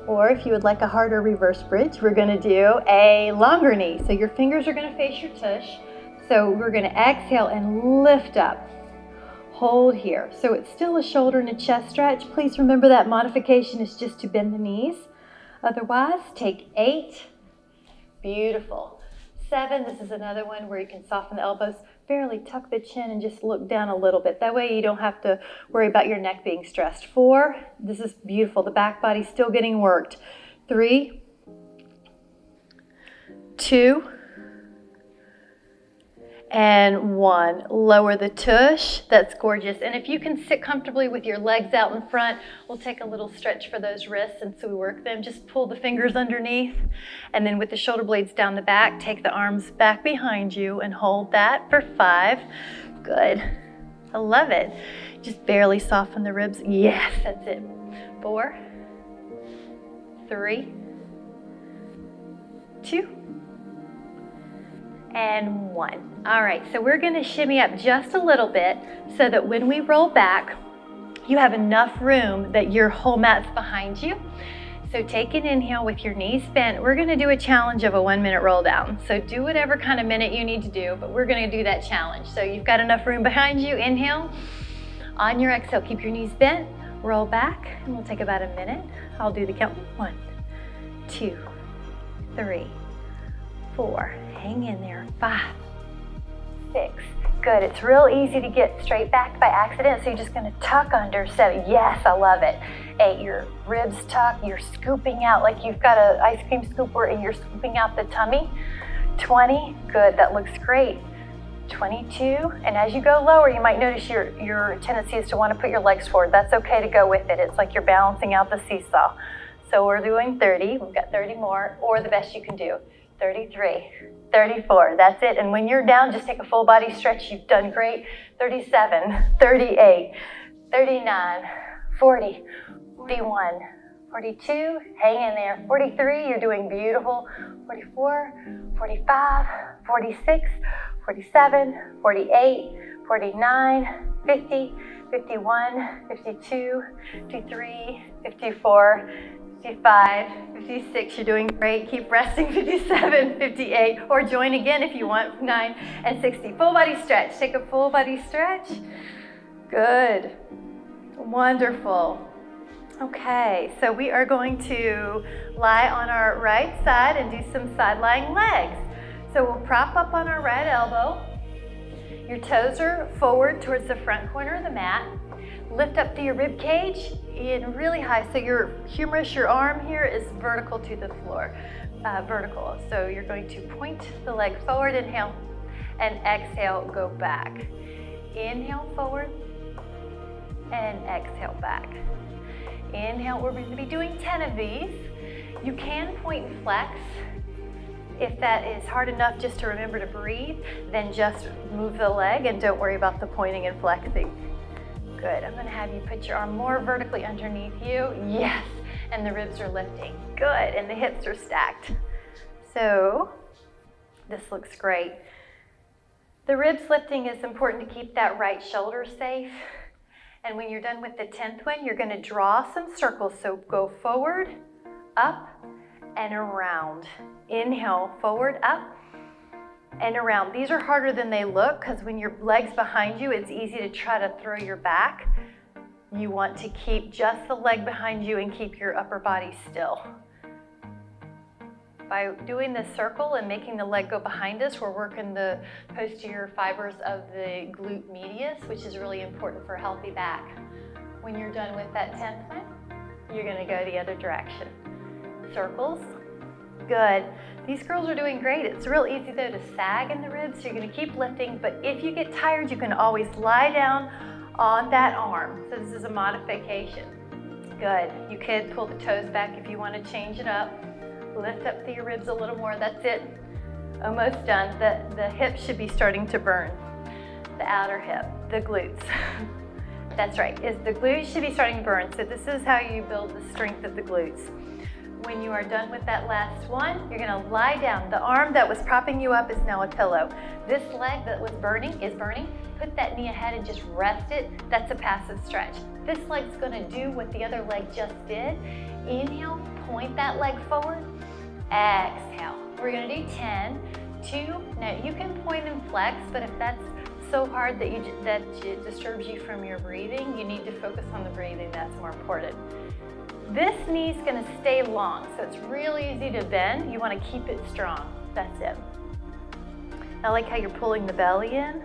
A: or if you would like a harder reverse bridge, we're going to do a longer knee. So your fingers are going to face your tush. So we're going to exhale and lift up. Hold here. So it's still a shoulder and a chest stretch. Please remember that modification is just to bend the knees. Otherwise, take 8. Beautiful. 7, this is another one where you can soften the elbows, barely tuck the chin and just look down a little bit. That way you don't have to worry about your neck being stressed. 4, this is beautiful. The back body's still getting worked. 3, 2, and 1. Lower the tush. That's gorgeous. And if you can sit comfortably with your legs out in front, we'll take a little stretch for those wrists, and so we work them. Just pull the fingers underneath, and then with the shoulder blades down the back, take the arms back behind you and hold that for 5. Good. I love it. Just barely soften the ribs. Yes, that's it. 4, 3, 2, and 1. All right, so we're gonna shimmy up just a little bit so that when we roll back, you have enough room that your whole mat's behind you. So take an inhale with your knees bent. We're gonna do a challenge of a 1-minute roll down. So do whatever kind of minute you need to do, but we're gonna do that challenge. So you've got enough room behind you, inhale. On your exhale, keep your knees bent, roll back, and we'll take about a minute. I'll do the count. 1, 2, 3, 4, hang in there, 5, 6, good. It's real easy to get straight back by accident, so you're just gonna tuck under. 7, yes, I love it. 8, your ribs tuck, you're scooping out like you've got an ice cream scooper and you're scooping out the tummy. 20, good, that looks great. 22, and as you go lower, you might notice your tendency is to want to put your legs forward. That's okay to go with it. It's like you're balancing out the seesaw. So we're doing 30, we've got 30 more, or the best you can do. 33, 34, that's it. And when you're down, just take a full body stretch. You've done great. 37, 38, 39, 40, 41, 42, hang in there. 43, you're doing beautiful. 44, 45, 46, 47, 48, 49, 50, 51, 52, 53, 54, 55, 56, you're doing great. Keep resting. 57, 58, or join again if you want. 9 and 60. Full body stretch. Take a full body stretch. Good. Wonderful. Okay, so we are going to lie on our right side and do some side lying legs. So we'll prop up on our right elbow. Your toes are forward towards the front corner of the mat. Lift up to your rib cage in really high. So your humerus, your arm here, is vertical to the floor. Vertical. So you're going to point the leg forward, inhale, and exhale, go back. Inhale forward, and exhale back. Inhale, we're going to be doing 10 of these. You can point and flex. If that is hard enough just to remember to breathe, then just move the leg and don't worry about the pointing and flexing. Good, I'm gonna have you put your arm more vertically underneath you. Yes, and the ribs are lifting. Good, and the hips are stacked. So, this looks great. The ribs lifting is important to keep that right shoulder safe. And when you're done with the 10th one, you're gonna draw some circles. So go forward, up, and around. Inhale, forward, up, and around. These are harder than they look because when your leg's behind you, it's easy to try to throw your back. You want to keep just the leg behind you and keep your upper body still. By doing this circle and making the leg go behind us, we're working the posterior fibers of the glute medius, which is really important for a healthy back. When you're done with that 10th one, you're gonna go the other direction. Circles. Good. These girls are doing great. It's real easy though to sag in the ribs, so you're gonna keep lifting, but if you get tired, you can always lie down on that arm. So this is a modification. Good. You could pull the toes back if you want to change it up. Lift up through your ribs a little more. That's it. Almost done. The hip should be starting to burn. The outer hip, the glutes. That's right. The glutes should be starting to burn. So this is how you build the strength of the glutes. When you are done with that last one, you're gonna lie down. The arm that was propping you up is now a pillow. This leg that was burning is burning. Put that knee ahead and just rest it. That's a passive stretch. This leg's gonna do what the other leg just did. Inhale, point that leg forward. Exhale. We're gonna do 10, 2. Now you can point and flex, but if that's so hard that it disturbs you from your breathing, you need to focus on the breathing. That's more important. This knee's gonna stay long, so it's really easy to bend. You wanna keep it strong. That's it. I like how you're pulling the belly in.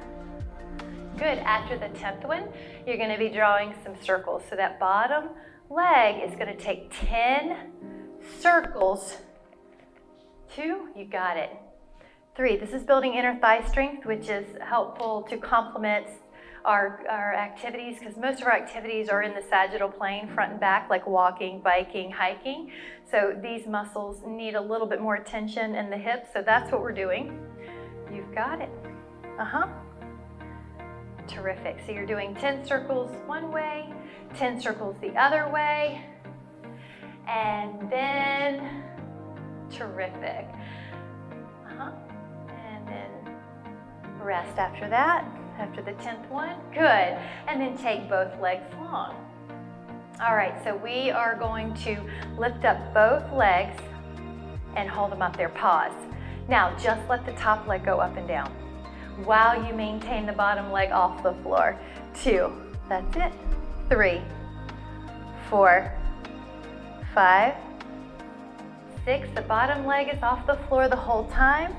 A: Good. After the 10th one, you're gonna be drawing some circles. So that bottom leg is gonna take 10 circles. 2, you got it. 3, this is building inner thigh strength, which is helpful to complement our activities, because most of our activities are in the sagittal plane, front and back, like walking, biking, hiking. So these muscles need a little bit more attention in the hips, so that's what we're doing. You've got it. Terrific. So you're doing 10 circles one way, 10 circles the other way, and then terrific. And then rest after that, after the 10th one. Good. And then take both legs long. All right, so we are going to lift up both legs and hold them up there. Pause. Now, just let the top leg go up and down while you maintain the bottom leg off the floor. 2, that's it. 3, 4, 5, 6. The bottom leg is off the floor the whole time.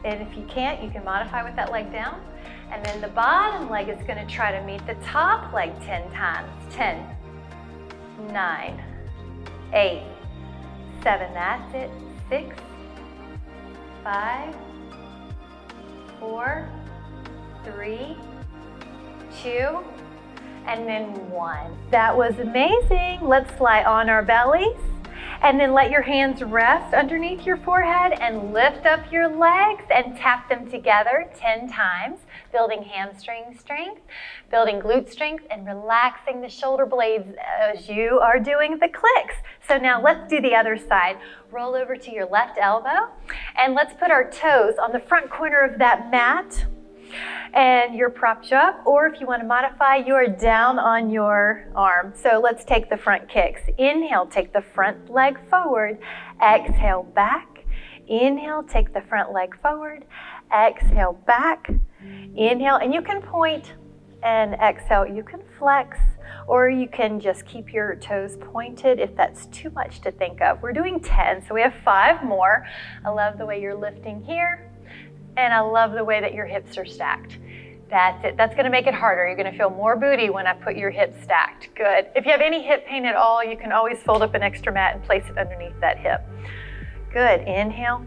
A: And if you can't, you can modify with that leg down. And then the bottom leg is going to try to meet the top leg 10 times. 10, 9, 8, 7. That's it. 6, 5, 4, 3, 2, and then 1. That was amazing. Let's lie on our bellies. And then let your hands rest underneath your forehead and lift up your legs and tap them together 10 times, building hamstring strength, building glute strength, and relaxing the shoulder blades as you are doing the clicks. So now let's do the other side. Roll over to your left elbow, and let's put our toes on the front corner of that mat. And you're propped up, or if you want to modify, you are down on your arm. So let's take the front kicks. Inhale, take the front leg forward. Exhale, back. Inhale, take the front leg forward. Exhale, back. Inhale, and you can point and exhale. You can flex, or you can just keep your toes pointed if that's too much to think of. We're doing 10, so we have 5 more. I love the way you're lifting here. And I love the way that your hips are stacked. That's it. That's going to make it harder. You're going to feel more booty when I put your hips stacked. Good. If you have any hip pain at all, you can always fold up an extra mat and place it underneath that hip. Good. Inhale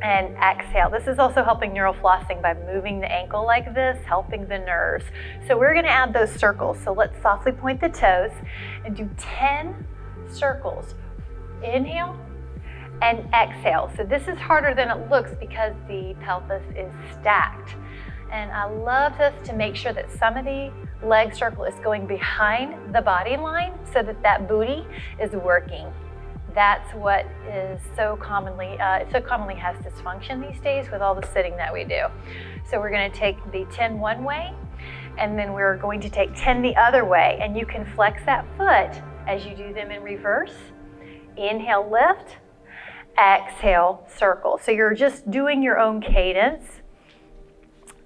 A: and exhale. This is also helping neural flossing by moving the ankle like this, helping the nerves. So we're going to add those circles. So let's softly point the toes and do 10 circles. Inhale and exhale. So this is harder than it looks because the pelvis is stacked. And I love this to make sure that some of the leg circle is going behind the body line so that that booty is working. That's what is so commonly has dysfunction these days with all the sitting that we do. So we're going to take the 10 one way, and then we're going to take 10 the other way. And you can flex that foot as you do them in reverse. Inhale, lift. Exhale, circle. So you're just doing your own cadence.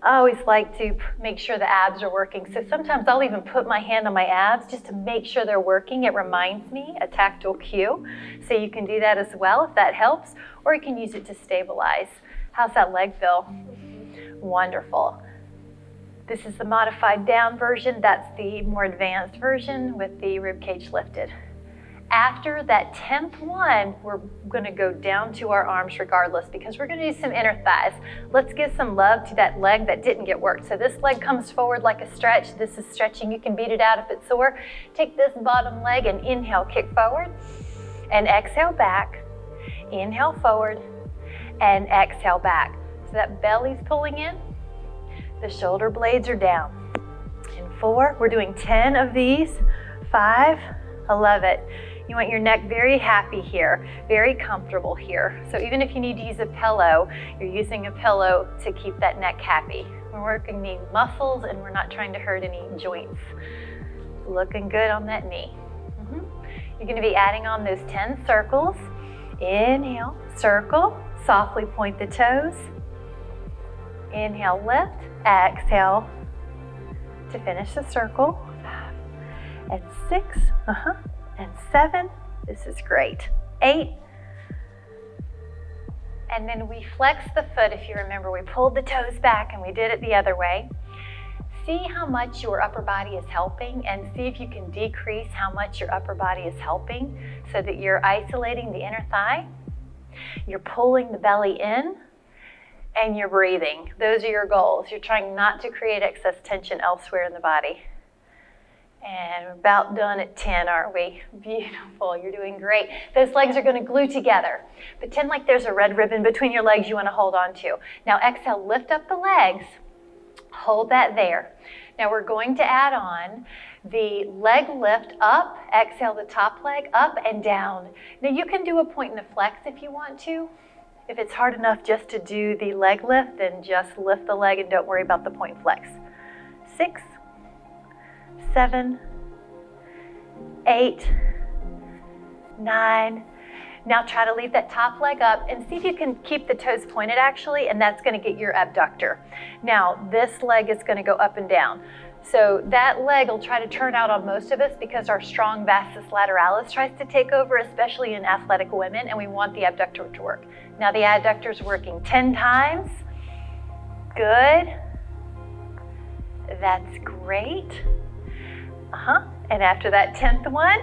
A: I always like to make sure the abs are working. So sometimes I'll even put my hand on my abs just to make sure they're working. It reminds me, a tactile cue. So you can do that as well if that helps, or you can use it to stabilize. How's that leg feel? Wonderful. This is the modified down version. That's the more advanced version with the rib cage lifted. After that 10th one, we're going to go down to our arms regardless because we're going to do some inner thighs. Let's give some love to that leg that didn't get worked. So this leg comes forward like a stretch. This is stretching. You can beat it out if it's sore. Take this bottom leg and inhale, kick forward, and exhale back. Inhale forward, and exhale back. So that belly's pulling in. The shoulder blades are down. In 4, we're doing 10 of these. 5, I love it. You want your neck very happy here, very comfortable here. So even if you need to use a pillow, you're using a pillow to keep that neck happy. We're working the muscles and we're not trying to hurt any joints. Looking good on that knee. You're going to be adding on those 10 circles. Inhale, circle, softly point the toes. Inhale, lift, exhale to finish the circle. 5 and 6, and 7, this is great. 8, and then we flex the foot. If you remember, we pulled the toes back and we did it the other way. See how much your upper body is helping and see if you can decrease how much your upper body is helping so that you're isolating the inner thigh, you're pulling the belly in, and you're breathing. Those are your goals. You're trying not to create excess tension elsewhere in the body. And we're about done at 10, aren't we? Beautiful, you're doing great. Those legs are gonna glue together. Pretend like there's a red ribbon between your legs you wanna hold on to. Now exhale, lift up the legs, hold that there. Now we're going to add on the leg lift up, exhale the top leg up and down. Now you can do a point and a flex if you want to. If it's hard enough just to do the leg lift, then just lift the leg and don't worry about the point and flex. 6, 7, 8, 9. Now try to leave that top leg up and see if you can keep the toes pointed actually, and that's gonna get your abductor. Now this leg is gonna go up and down. So that leg will try to turn out on most of us because our strong vastus lateralis tries to take over, especially in athletic women, and we want the abductor to work. Now the adductor's working 10 times. Good. That's great. And after that 10th one,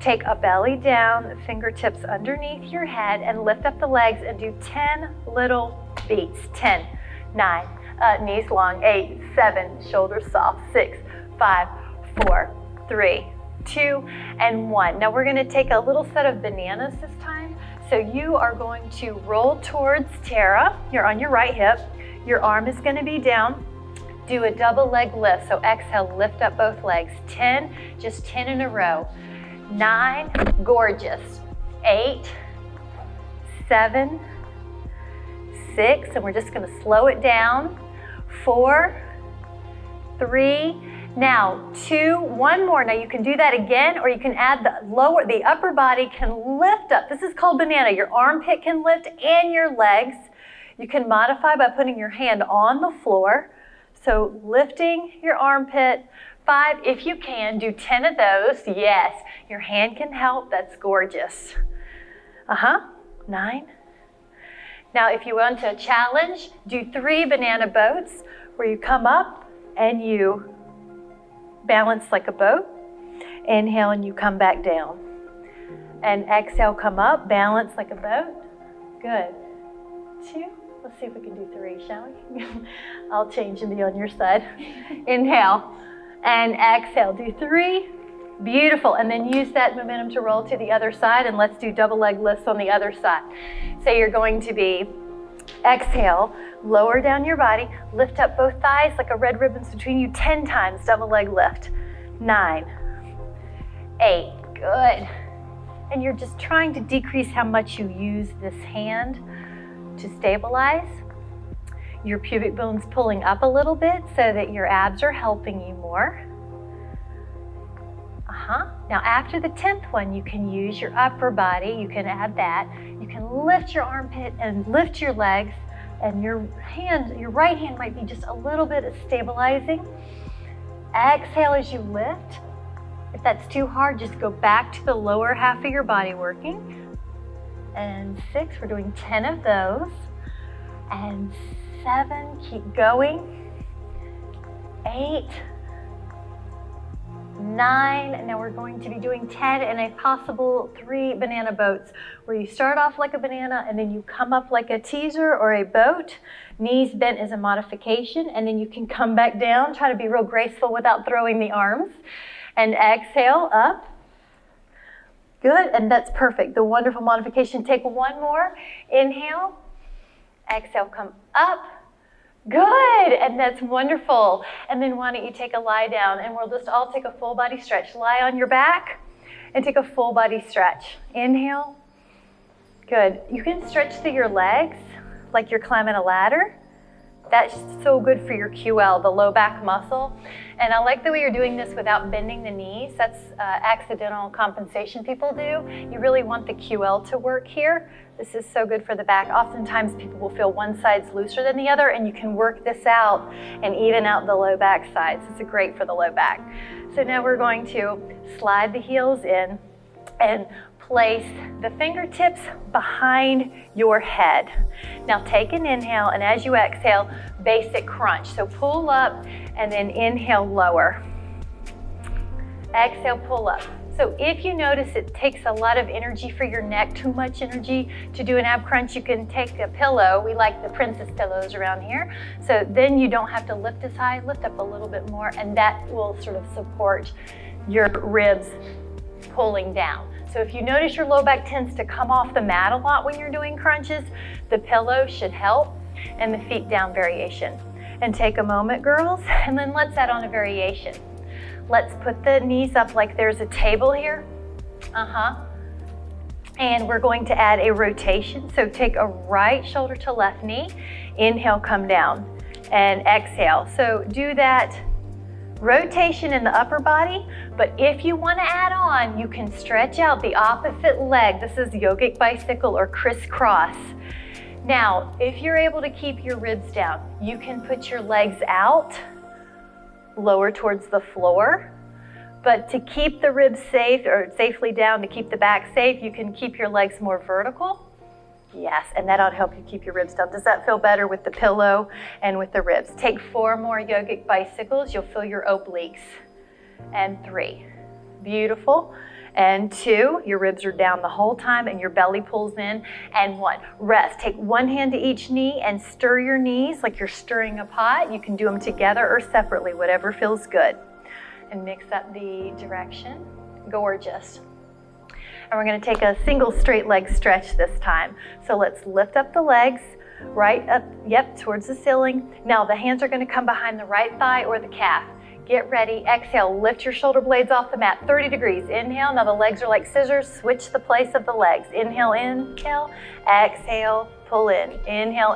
A: take a belly down, fingertips underneath your head, and lift up the legs and do 10 little beats. 10, 9, knees long, 8, 7, shoulders soft, 6, 5, 4, 3, 2, and 1. Now we're gonna take a little set of bananas this time. So you are going to roll towards Tara. You're on your right hip. Your arm is gonna be down. Do a double leg lift. So exhale, lift up both legs. 10, just 10 in a row. 9, gorgeous. 8, 7, 6, and we're just gonna slow it down. 4, 3, now 2, one more. Now you can do that again, or you can add the upper body can lift up. This is called banana. Your armpit can lift and your legs. You can modify by putting your hand on the floor. So lifting your armpit. 5, if you can, do 10 of those. Yes, your hand can help. That's gorgeous. 9. Now if you want to challenge, do 3 banana boats where you come up and you balance like a boat. Inhale and you come back down. And exhale, come up, balance like a boat. Good. 2. Let's see if we can do 3, shall we? I'll change and be on your side. Inhale and exhale. Do 3. Beautiful. And then use that momentum to roll to the other side, and let's do double leg lifts on the other side. So you're going to be exhale, lower down your body, lift up both thighs like a red ribbon's between you 10 times, double leg lift. 9, 8, good. And you're just trying to decrease how much you use this hand to stabilize. Your pubic bone's pulling up a little bit so that your abs are helping you more. Now after the 10th one, you can use your upper body. You can add that. You can lift your armpit and lift your legs, and your right hand might be just a little bit of stabilizing. Exhale as you lift. If that's too hard, just go back to the lower half of your body working. And 6, we're doing 10 of those. And 7, keep going. 8, 9, now we're going to be doing 10 and a possible 3 banana boats where you start off like a banana and then you come up like a teaser or a boat. Knees bent is a modification, and then you can come back down. Try to be real graceful without throwing the arms. And exhale, up. Good, and that's perfect. The wonderful modification. Take one more. Inhale. Exhale, come up. Good, and that's wonderful. And then why don't you take a lie down, and we'll just all take a full body stretch. Lie on your back, and take a full body stretch. Inhale. Good. You can stretch through your legs like you're climbing a ladder. That's so good for your QL, the low back muscle. And I like the way you're doing this without bending the knees. That's accidental compensation people do. You really want the QL to work here. This is so good for the back. Oftentimes people will feel one side's looser than the other, and you can work this out and even out the low back sides. It's great for the low back. So now we're going to slide the heels in and place the fingertips behind your head. Now take an inhale, and as you exhale, basic crunch. So pull up and then inhale, lower. Exhale, pull up. So if you notice it takes a lot of energy for your neck, too much energy to do an ab crunch, you can take a pillow. We like the princess pillows around here. So then you don't have to lift as high, lift up a little bit more, and that will sort of support your ribs pulling down. So if you notice your low back tends to come off the mat a lot when you're doing crunches, the pillow should help, and the feet down variation. And take a moment, girls, and then let's add on a variation. Let's put the knees up like there's a table here. And we're going to add a rotation. So take a right shoulder to left knee, inhale, come down, and exhale. So do that rotation in the upper body, but if you want to add on, you can stretch out the opposite leg. This is yogic bicycle or crisscross. Now, if you're able to keep your ribs down, you can put your legs out, lower towards the floor. But to keep the ribs safe or safely down, to keep the back safe, you can keep your legs more vertical. Yes, and that'll help you keep your ribs down. Does that feel better with the pillow and with the ribs? Take 4 more yogic bicycles. You'll feel your obliques. And 3. Beautiful. And 2, your ribs are down the whole time and your belly pulls in. And 1, rest. Take 1 hand to each knee and stir your knees like you're stirring a pot. You can do them together or separately, whatever feels good. And mix up the direction. Gorgeous. And we're going to take a single straight leg stretch this time. So let's lift up the legs, right up, towards the ceiling. Now the hands are going to come behind the right thigh or the calf. Get ready, exhale, lift your shoulder blades off the mat, 30 degrees. Inhale, now the legs are like scissors, switch the place of the legs. Inhale, exhale, pull in. Inhale,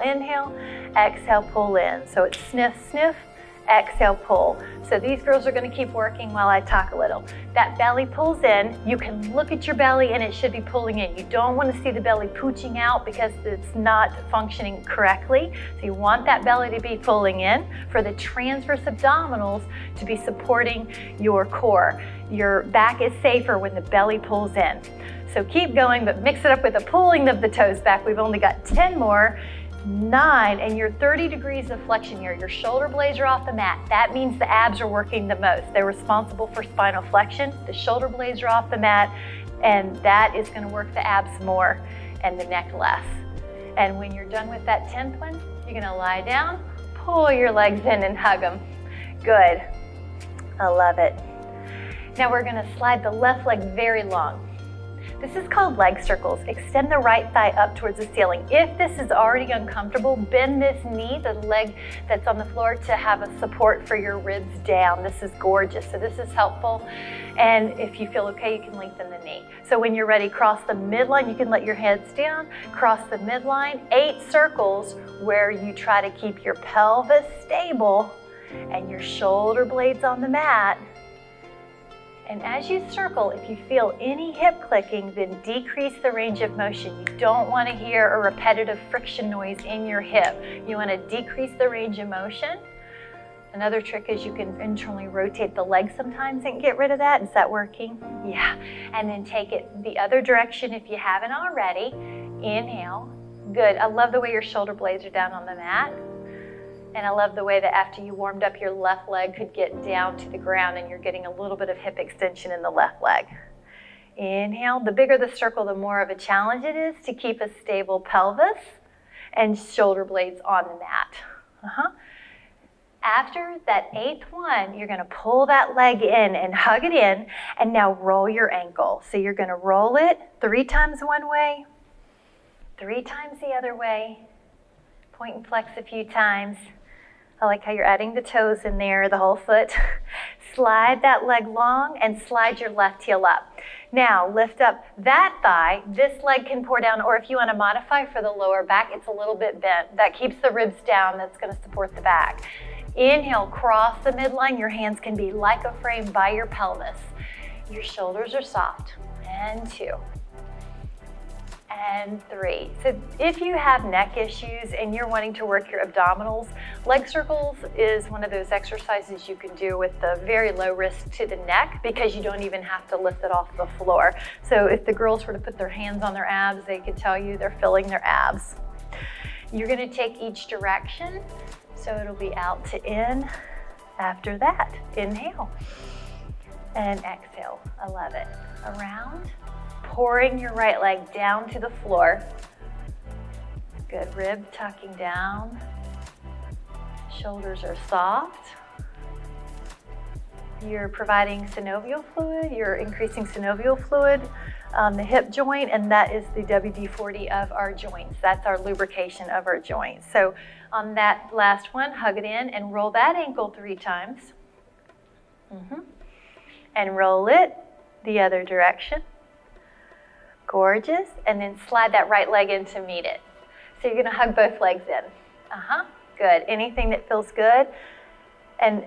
A: exhale, pull in. So it's sniff, sniff, exhale, pull. So these girls are going to keep working while I talk a little. That belly pulls in. You can look at your belly and it should be pulling in. You don't want to see the belly pooching out because it's not functioning correctly. So you want that belly to be pulling in for the transverse abdominals to be supporting your core. Your back is safer when the belly pulls in. So keep going, but mix it up with a pulling of the toes back. We've only got 10 more. 9, and you're 30 degrees of flexion here. Your shoulder blades are off the mat. That means the abs are working the most. They're responsible for spinal flexion. The shoulder blades are off the mat, and that is going to work the abs more and the neck less. And when you're done with that 10th one, you're going to lie down, pull your legs in and hug them. Good. I love it. Now we're going to slide the left leg very long. This is called leg circles. Extend the right thigh up towards the ceiling. If this is already uncomfortable, bend this knee, the leg that's on the floor, to have a support for your ribs down. This is gorgeous. So this is helpful. And if you feel okay, you can lengthen the knee. So when you're ready, cross the midline. You can let your heads down, cross the midline. 8 circles where you try to keep your pelvis stable and your shoulder blades on the mat. And as you circle, if you feel any hip clicking, then decrease the range of motion. You don't want to hear a repetitive friction noise in your hip. You want to decrease the range of motion. Another trick is you can internally rotate the leg sometimes and get rid of that. Is that working? Yeah. And then take it the other direction if you haven't already. Inhale. Good. I love the way your shoulder blades are down on the mat. And I love the way that after you warmed up, your left leg could get down to the ground and you're getting a little bit of hip extension in the left leg. Inhale. The bigger the circle, the more of a challenge it is to keep a stable pelvis and shoulder blades on the mat. After that 8th one, you're going to pull that leg in and hug it in, and now roll your ankle. So you're going to roll it 3 times one way, 3 times the other way, point and flex a few times. I like how you're adding the toes in there, the whole foot. Slide that leg long and slide your left heel up. Now lift up that thigh. This leg can pour down, or if you want to modify for the lower back, it's a little bit bent. That keeps the ribs down. That's going to support the back. Inhale, cross the midline. Your hands can be like a frame by your pelvis. Your shoulders are soft. And 2. And 3. So if you have neck issues and you're wanting to work your abdominals, leg circles is one of those exercises you can do with the very low risk to the neck because you don't even have to lift it off the floor. So if the girls were to put their hands on their abs, they could tell you they're filling their abs. You're going to take each direction, so it'll be out to in after that. Inhale and exhale. I love it. Around. Pouring your right leg down to the floor. Good, rib tucking down. Shoulders are soft. You're providing synovial fluid, you're increasing synovial fluid on the hip joint, and that is the WD-40 of our joints. That's our lubrication of our joints. So on that last one, hug it in and roll that ankle 3 times. And roll it the other direction. Gorgeous. And then slide that right leg in to meet it. So you're going to hug both legs in. Good. Anything that feels good. And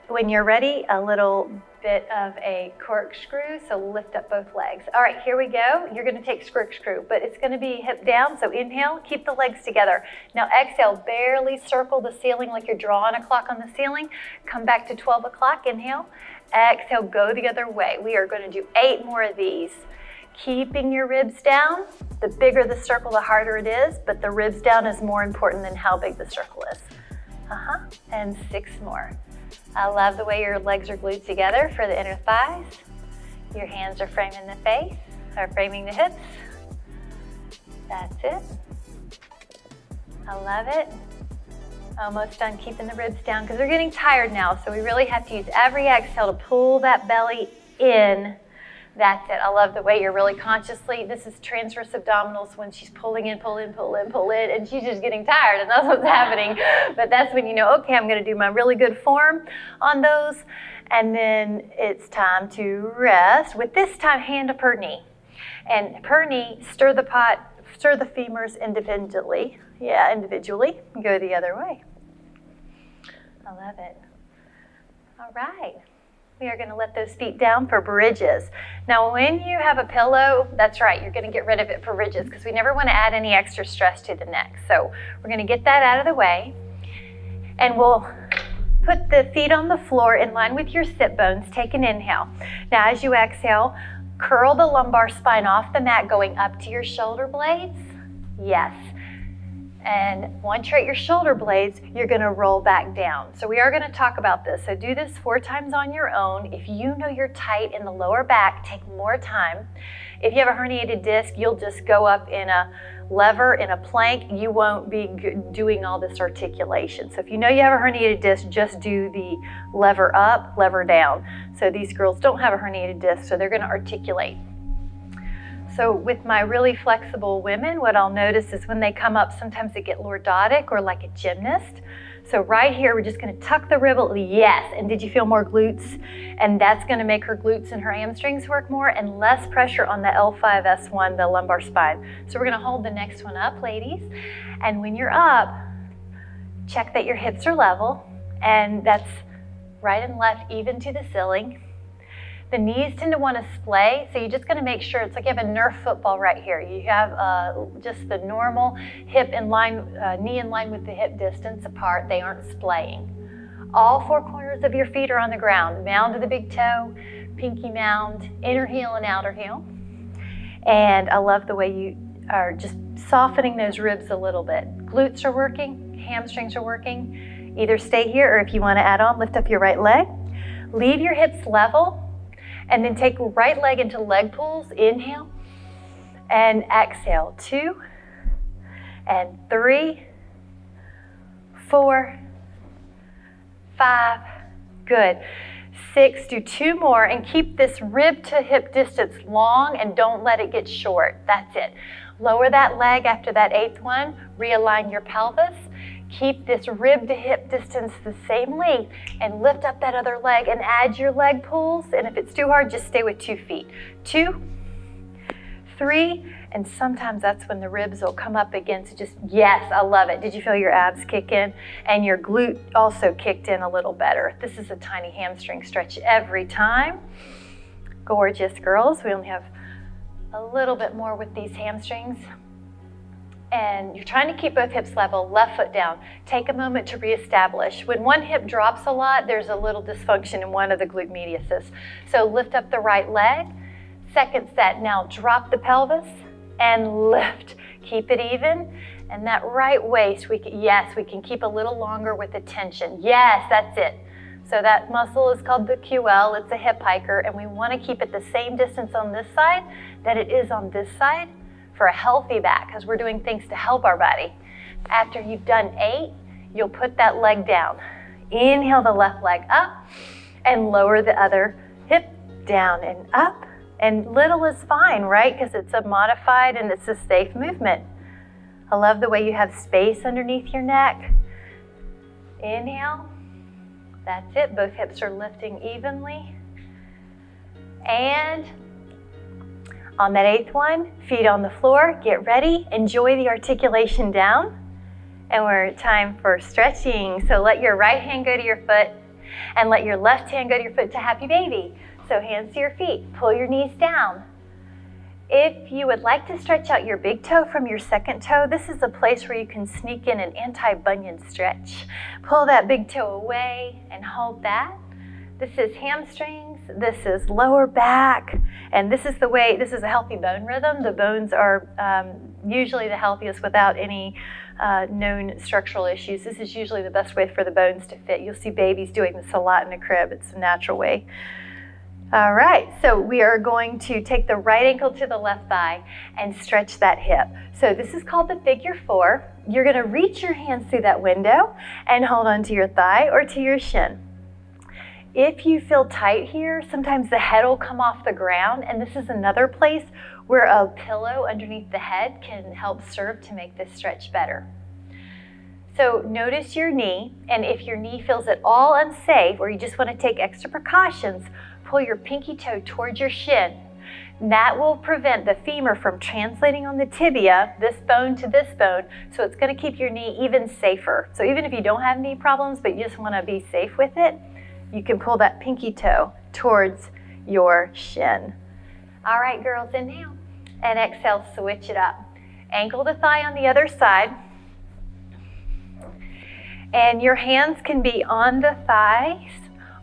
A: when you're ready, a little bit of a corkscrew. So lift up both legs. All right, here we go. You're going to take corkscrew, but it's going to be hip down. So inhale, keep the legs together. Now exhale, barely circle the ceiling like you're drawing a clock on the ceiling. Come back to 12 o'clock. Inhale. Exhale, go the other way. We are going to do 8 more of these. Keeping your ribs down. The bigger the circle, the harder it is, but the ribs down is more important than how big the circle is. And 6 more. I love the way your legs are glued together for the inner thighs. Your hands are framing the face, or framing the hips. That's it. I love it. Almost done keeping the ribs down because we're getting tired now, so we really have to use every exhale to pull that belly in. That's it. I love the way you're really consciously, this is transverse abdominals when she's pulling in, pull in, pull in, pull in, and she's just getting tired, and that's what's happening. But that's when you know, okay, I'm going to do my really good form on those, and then it's time to rest. With this time, hand up per knee. And per knee, stir the femurs individually. Yeah, individually. Go the other way. I love it. All right. We are going to let those feet down for bridges. Now, when you have a pillow, that's right, you're going to get rid of it for bridges because we never want to add any extra stress to the neck. So we're going to get that out of the way. And we'll put the feet on the floor in line with your sit bones. Take an inhale. Now, as you exhale, curl the lumbar spine off the mat going up to your shoulder blades. Yes. And once you're at your shoulder blades, you're going to roll back down. So we are going to talk about this. So do this 4 times on your own. If you know you're tight in the lower back, take more time. If you have a herniated disc, you'll just go up in a lever, in a plank. You won't be doing all this articulation. So if you know you have a herniated disc, just do the lever up, lever down. So these girls don't have a herniated disc, so they're going to articulate. So with my really flexible women, what I'll notice is when they come up, sometimes they get lordotic or like a gymnast. So right here, we're just going to tuck the rib. Yes. And did you feel more glutes? And that's going to make her glutes and her hamstrings work more and less pressure on the L5-S1, the lumbar spine. So we're going to hold the next one up, ladies. And when you're up, check that your hips are level. And that's right and left, even to the ceiling. The knees tend to want to splay, so you're just going to make sure it's like you have a Nerf football right here. You have just the normal hip in line, knee in line with the hip distance apart. They aren't splaying. All 4 corners of your feet are on the ground. Mound of the big toe, pinky mound, inner heel and outer heel. And I love the way you are just softening those ribs a little bit. Glutes are working, hamstrings are working. Either stay here, or if you want to add on, lift up your right leg. Leave your hips level. And then take right leg into leg pulls. Inhale and exhale. 2 and 3, 4, 5. Good. 6. Do 2 more and keep this rib to hip distance long and don't let it get short. That's it. Lower that leg after that 8th one. Realign your pelvis. Keep this rib to hip distance the same length and lift up that other leg and add your leg pulls. And if it's too hard, just stay with 2 feet. 2, 3, and sometimes that's when the ribs will come up again. So just, yes, I love it. Did you feel your abs kick in? And your glute also kicked in a little better. This is a tiny hamstring stretch every time. Gorgeous, girls. We only have a little bit more with these hamstrings. And you're trying to keep both hips level, left foot down. Take a moment to reestablish. When one hip drops a lot, there's a little dysfunction in one of the glute mediuses. So lift up the right leg. Second set, now drop the pelvis and lift. Keep it even. And that right waist, we can keep a little longer with the tension. Yes, that's it. So that muscle is called the QL. It's a hip hiker, and we want to keep it the same distance on this side that it is on this side for a healthy back, because we're doing things to help our body. After you've done 8, you'll put that leg down. Inhale the left leg up and lower the other hip down and up. And little is fine, right? Because it's a modified and it's a safe movement. I love the way you have space underneath your neck. Inhale. That's it. Both hips are lifting evenly. And on that 8th one, feet on the floor, get ready, enjoy the articulation down. And we're time for stretching. So let your right hand go to your foot and let your left hand go to your foot to happy baby. So hands to your feet, pull your knees down. If you would like to stretch out your big toe from your second toe, this is a place where you can sneak in an anti-bunion stretch. Pull that big toe away and hold that. This is hamstrings, this is lower back, and this is a healthy bone rhythm. The bones are usually the healthiest without any known structural issues. This is usually the best way for the bones to fit. You'll see babies doing this a lot in a crib. It's a natural way. All right, so we are going to take the right ankle to the left thigh and stretch that hip. So this is called the figure 4. You're gonna reach your hands through that window and hold onto your thigh or to your shin. If you feel tight here, sometimes the head will come off the ground, and this is another place where a pillow underneath the head can help serve to make this stretch better. So notice your knee, and if your knee feels at all unsafe or you just want to take extra precautions, pull your pinky toe towards your shin. And that will prevent the femur from translating on the tibia, this bone to this bone, so it's going to keep your knee even safer. So even if you don't have knee problems but you just want to be safe with it, you can pull that pinky toe towards your shin. All right, girls, inhale and exhale, switch it up. Ankle to thigh on the other side. And your hands can be on the thighs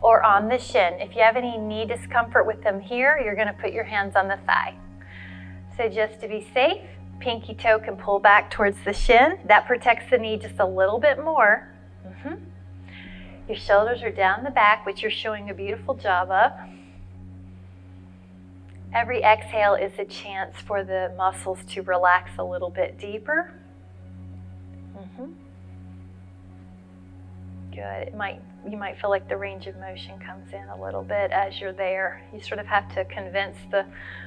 A: or on the shin. If you have any knee discomfort with them here, you're going to put your hands on the thigh. So just to be safe, pinky toe can pull back towards the shin. That protects the knee just a little bit more. Your shoulders are down the back, which you're showing a beautiful job of. Every exhale is a chance for the muscles to relax a little bit deeper. Good. You might feel like the range of motion comes in a little bit as you're there. You sort of have to convince the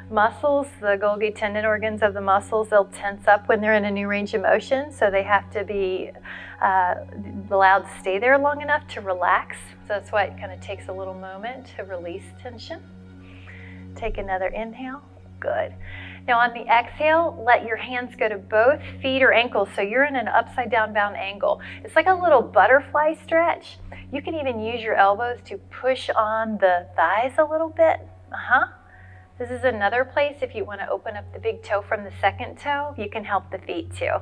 A: muscles, the Golgi tendon organs of the muscles, they'll tense up when they're in a new range of motion, so they have to be allowed to stay there long enough to relax. So that's why it kind of takes a little moment to release tension. Take another inhale. Good. Now on the exhale, let your hands go to both feet or ankles, so you're in an upside down bound angle. It's like a little butterfly stretch. You can even use your elbows to push on the thighs a little bit. This is another place if you want to open up the big toe from the second toe, you can help the feet too.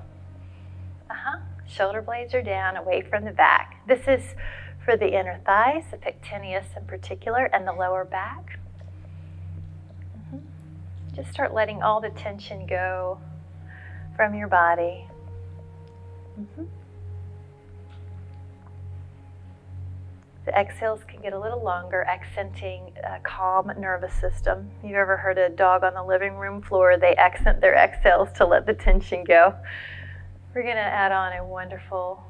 A: Shoulder blades are down, away from the back. This is for the inner thighs, the pectineus in particular, and the lower back. Just start letting all the tension go from your body. The exhales can get a little longer, accenting a calm nervous system. You've ever heard a dog on the living room floor? They accent their exhales to let the tension go. We're going to add on a wonderful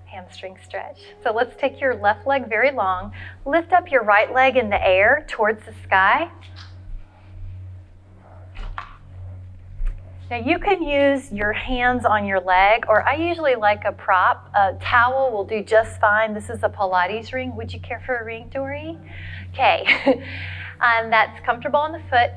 A: hamstring stretch. So let's take your left leg very long. Lift up your right leg in the air towards the sky. Now you can use your hands on your leg, or I usually like a prop. A towel will do just fine. This is a Pilates ring. Would you care for a ring, Dory? Okay, that's comfortable on the foot.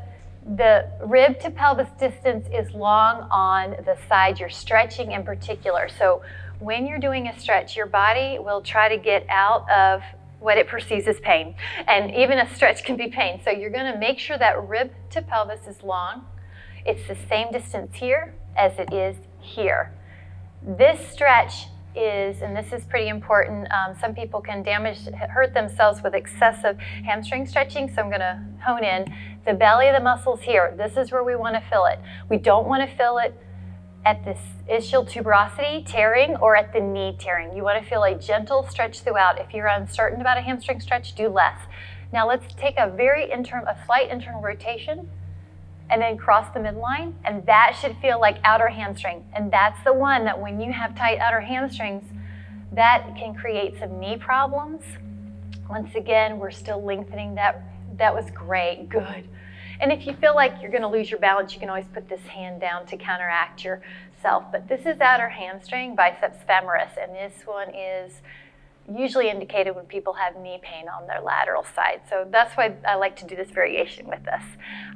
A: The rib to pelvis distance is long on the side. You're stretching in particular. So when you're doing a stretch, your body will try to get out of what it perceives as pain. And even a stretch can be pain. So you're gonna make sure that rib to pelvis is long. It's the same distance here as it is here. This stretch is, and this is pretty important, some people can hurt themselves with excessive hamstring stretching, so I'm gonna hone in. The belly of the muscles here, this is where we wanna feel it. We don't wanna feel it at this ischial tuberosity tearing or at the knee tearing. You wanna feel a gentle stretch throughout. If you're uncertain about a hamstring stretch, do less. Now let's take a slight internal rotation and then cross the midline, and that should feel like outer hamstring. And that's the one that when you have tight outer hamstrings, that can create some knee problems. Once again, we're still lengthening that. That was great, good. And if you feel like you're gonna lose your balance, you can always put this hand down to counteract yourself. But this is outer hamstring, biceps femoris, and this one is usually indicated when people have knee pain on their lateral side. So that's why I like to do this variation with this.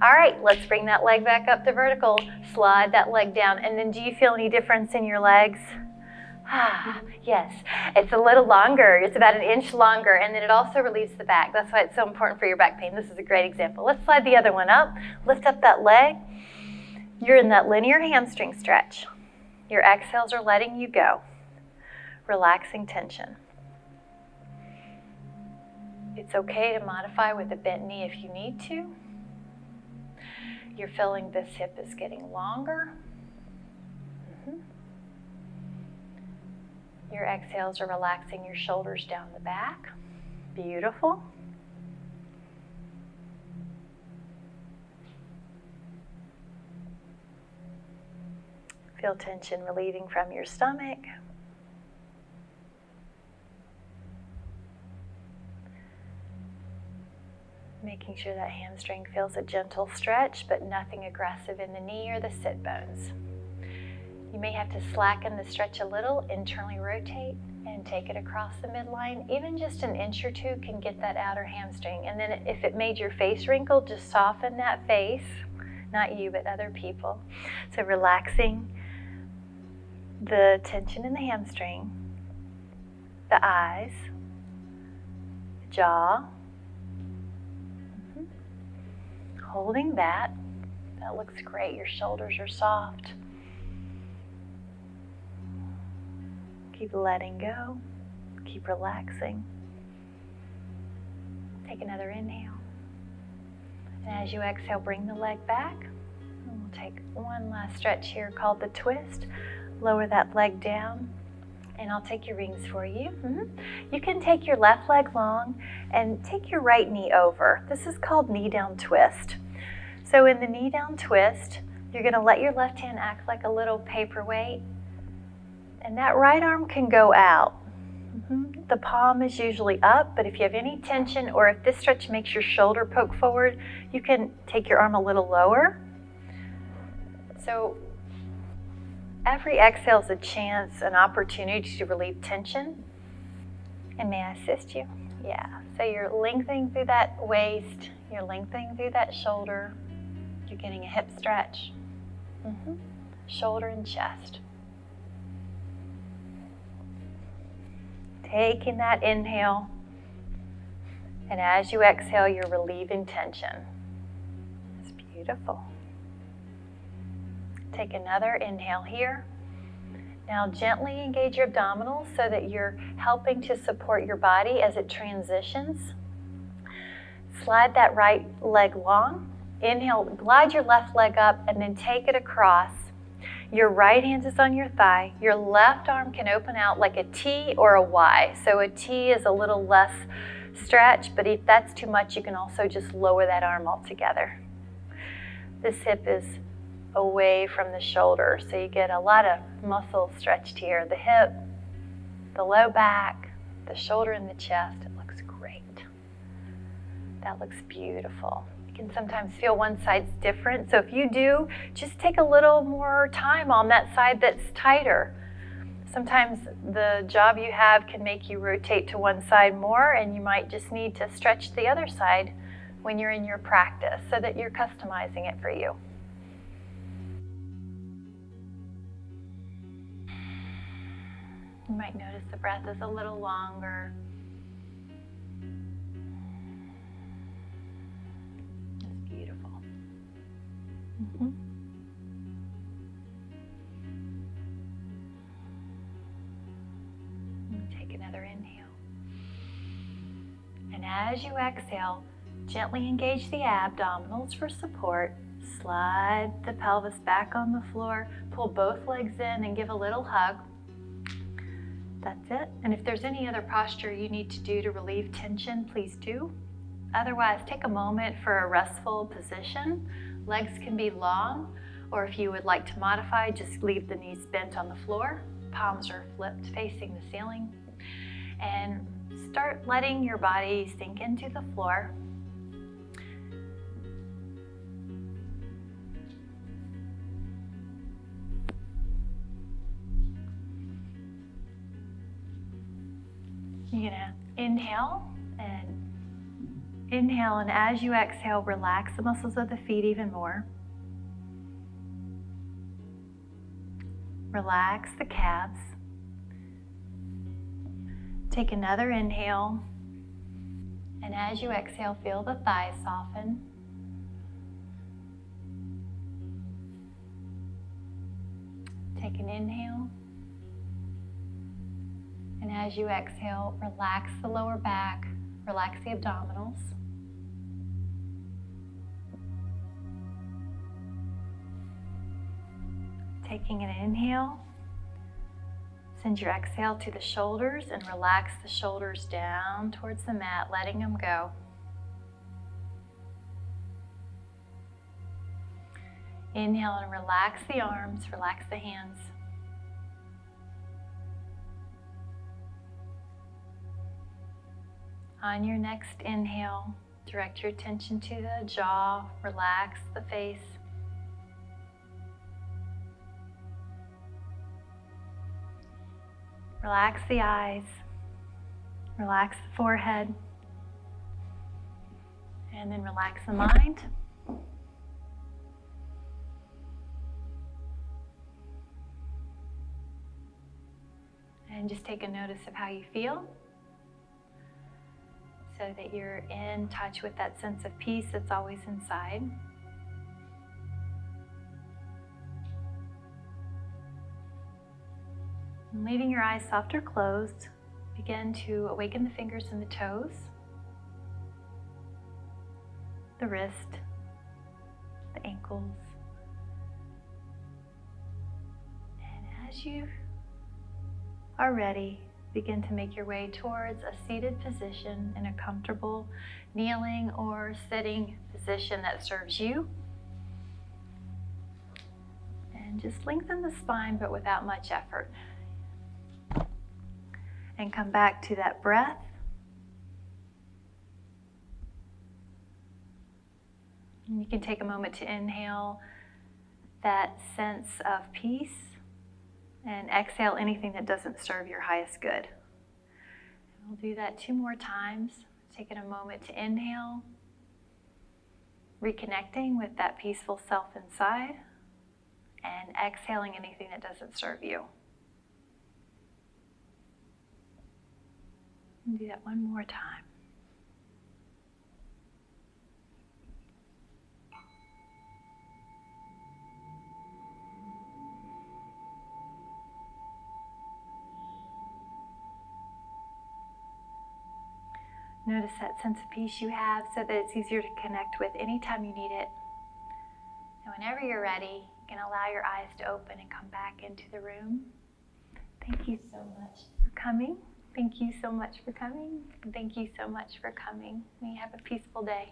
A: All right, let's bring that leg back up to vertical, slide that leg down, and then do you feel any difference in your legs? Yes, it's a little longer. It's about 1 inch longer, and then it also relieves the back. That's why it's so important for your back pain. This is a great example. Let's slide the other one up. Lift up that leg. You're in that linear hamstring stretch. Your exhales are letting you go, relaxing tension. It's okay to modify with a bent knee if you need to. You're feeling this hip is getting longer. Your exhales are relaxing your shoulders down the back. Beautiful. Feel tension relieving from your stomach. Making sure that hamstring feels a gentle stretch, but nothing aggressive in the knee or the sit bones. You may have to slacken the stretch a little, internally rotate, and take it across the midline. Even just 1 inch or 2 can get that outer hamstring. And then if it made your face wrinkle, just soften that face. Not you, but other people. So relaxing the tension in the hamstring, the eyes, the jaw. Holding that. That looks great. Your shoulders are soft. Keep letting go. Keep relaxing. Take another inhale. And as you exhale, bring the leg back. And we'll take one last stretch here called the twist. Lower that leg down. And I'll take your rings for you. You can take your left leg long and take your right knee over. This is called knee down twist. So in the knee down twist, you're going to let your left hand act like a little paperweight. And that right arm can go out. The palm is usually up, but if you have any tension or if this stretch makes your shoulder poke forward, you can take your arm a little lower. So every exhale is a chance, an opportunity to relieve tension. And may I assist you? Yeah. So you're lengthening through that waist, you're lengthening through that shoulder, you're getting a hip stretch, shoulder and chest. Taking that inhale, and as you exhale, you're relieving tension. It's beautiful. Take another inhale here. Now gently engage your abdominals so that you're helping to support your body as it transitions. Slide that right leg long. Inhale, glide your left leg up, and then take it across. Your right hand is on your thigh. Your left arm can open out like a T or a Y. So a T is a little less stretch, but if that's too much, you can also just lower that arm altogether. This hip is away from the shoulder, so you get a lot of muscle stretched here. The hip, the low back, the shoulder and the chest. It looks great. That looks beautiful. You can sometimes feel one side's different. So if you do, just take a little more time on that side that's tighter. Sometimes the job you have can make you rotate to one side more, and you might just need to stretch the other side when you're in your practice so that you're customizing it for you. You might notice the breath is a little longer. It's beautiful. Take another inhale. And as you exhale, gently engage the abdominals for support. Slide the pelvis back on the floor. Pull both legs in and give a little hug. That's it. And if there's any other posture you need to do to relieve tension, please do. Otherwise, take a moment for a restful position. Legs can be long, or if you would like to modify, just leave the knees bent on the floor. Palms are flipped facing the ceiling. And start letting your body sink into the floor. You're gonna inhale, and as you exhale, relax the muscles of the feet even more. Relax the calves. Take another inhale, and as you exhale, feel the thighs soften. Take an inhale. And as you exhale, relax the lower back, relax the abdominals. Taking an inhale, send your exhale to the shoulders and relax the shoulders down towards the mat, letting them go. Inhale and relax the arms, relax the hands. On your next inhale, direct your attention to the jaw, relax the face. Relax the eyes, relax the forehead, and then relax the mind. And just take a notice of how you feel, so that you're in touch with that sense of peace that's always inside. And leaving your eyes soft or closed, begin to awaken the fingers and the toes, the wrist, the ankles. And as you are ready, begin to make your way towards a seated position in a comfortable kneeling or sitting position that serves you. And just lengthen the spine, but without much effort. And come back to that breath. And you can take a moment to inhale that sense of peace, and exhale anything that doesn't serve your highest good. And we'll do that 2 more times. Taking a moment to inhale, reconnecting with that peaceful self inside, and exhaling anything that doesn't serve you. And do that 1 more time. Notice that sense of peace you have so that it's easier to connect with anytime you need it. And whenever you're ready, you can allow your eyes to open and come back into the room. Thank you so much for coming. Thank you so much for coming. Thank you so much for coming. May you have a peaceful day.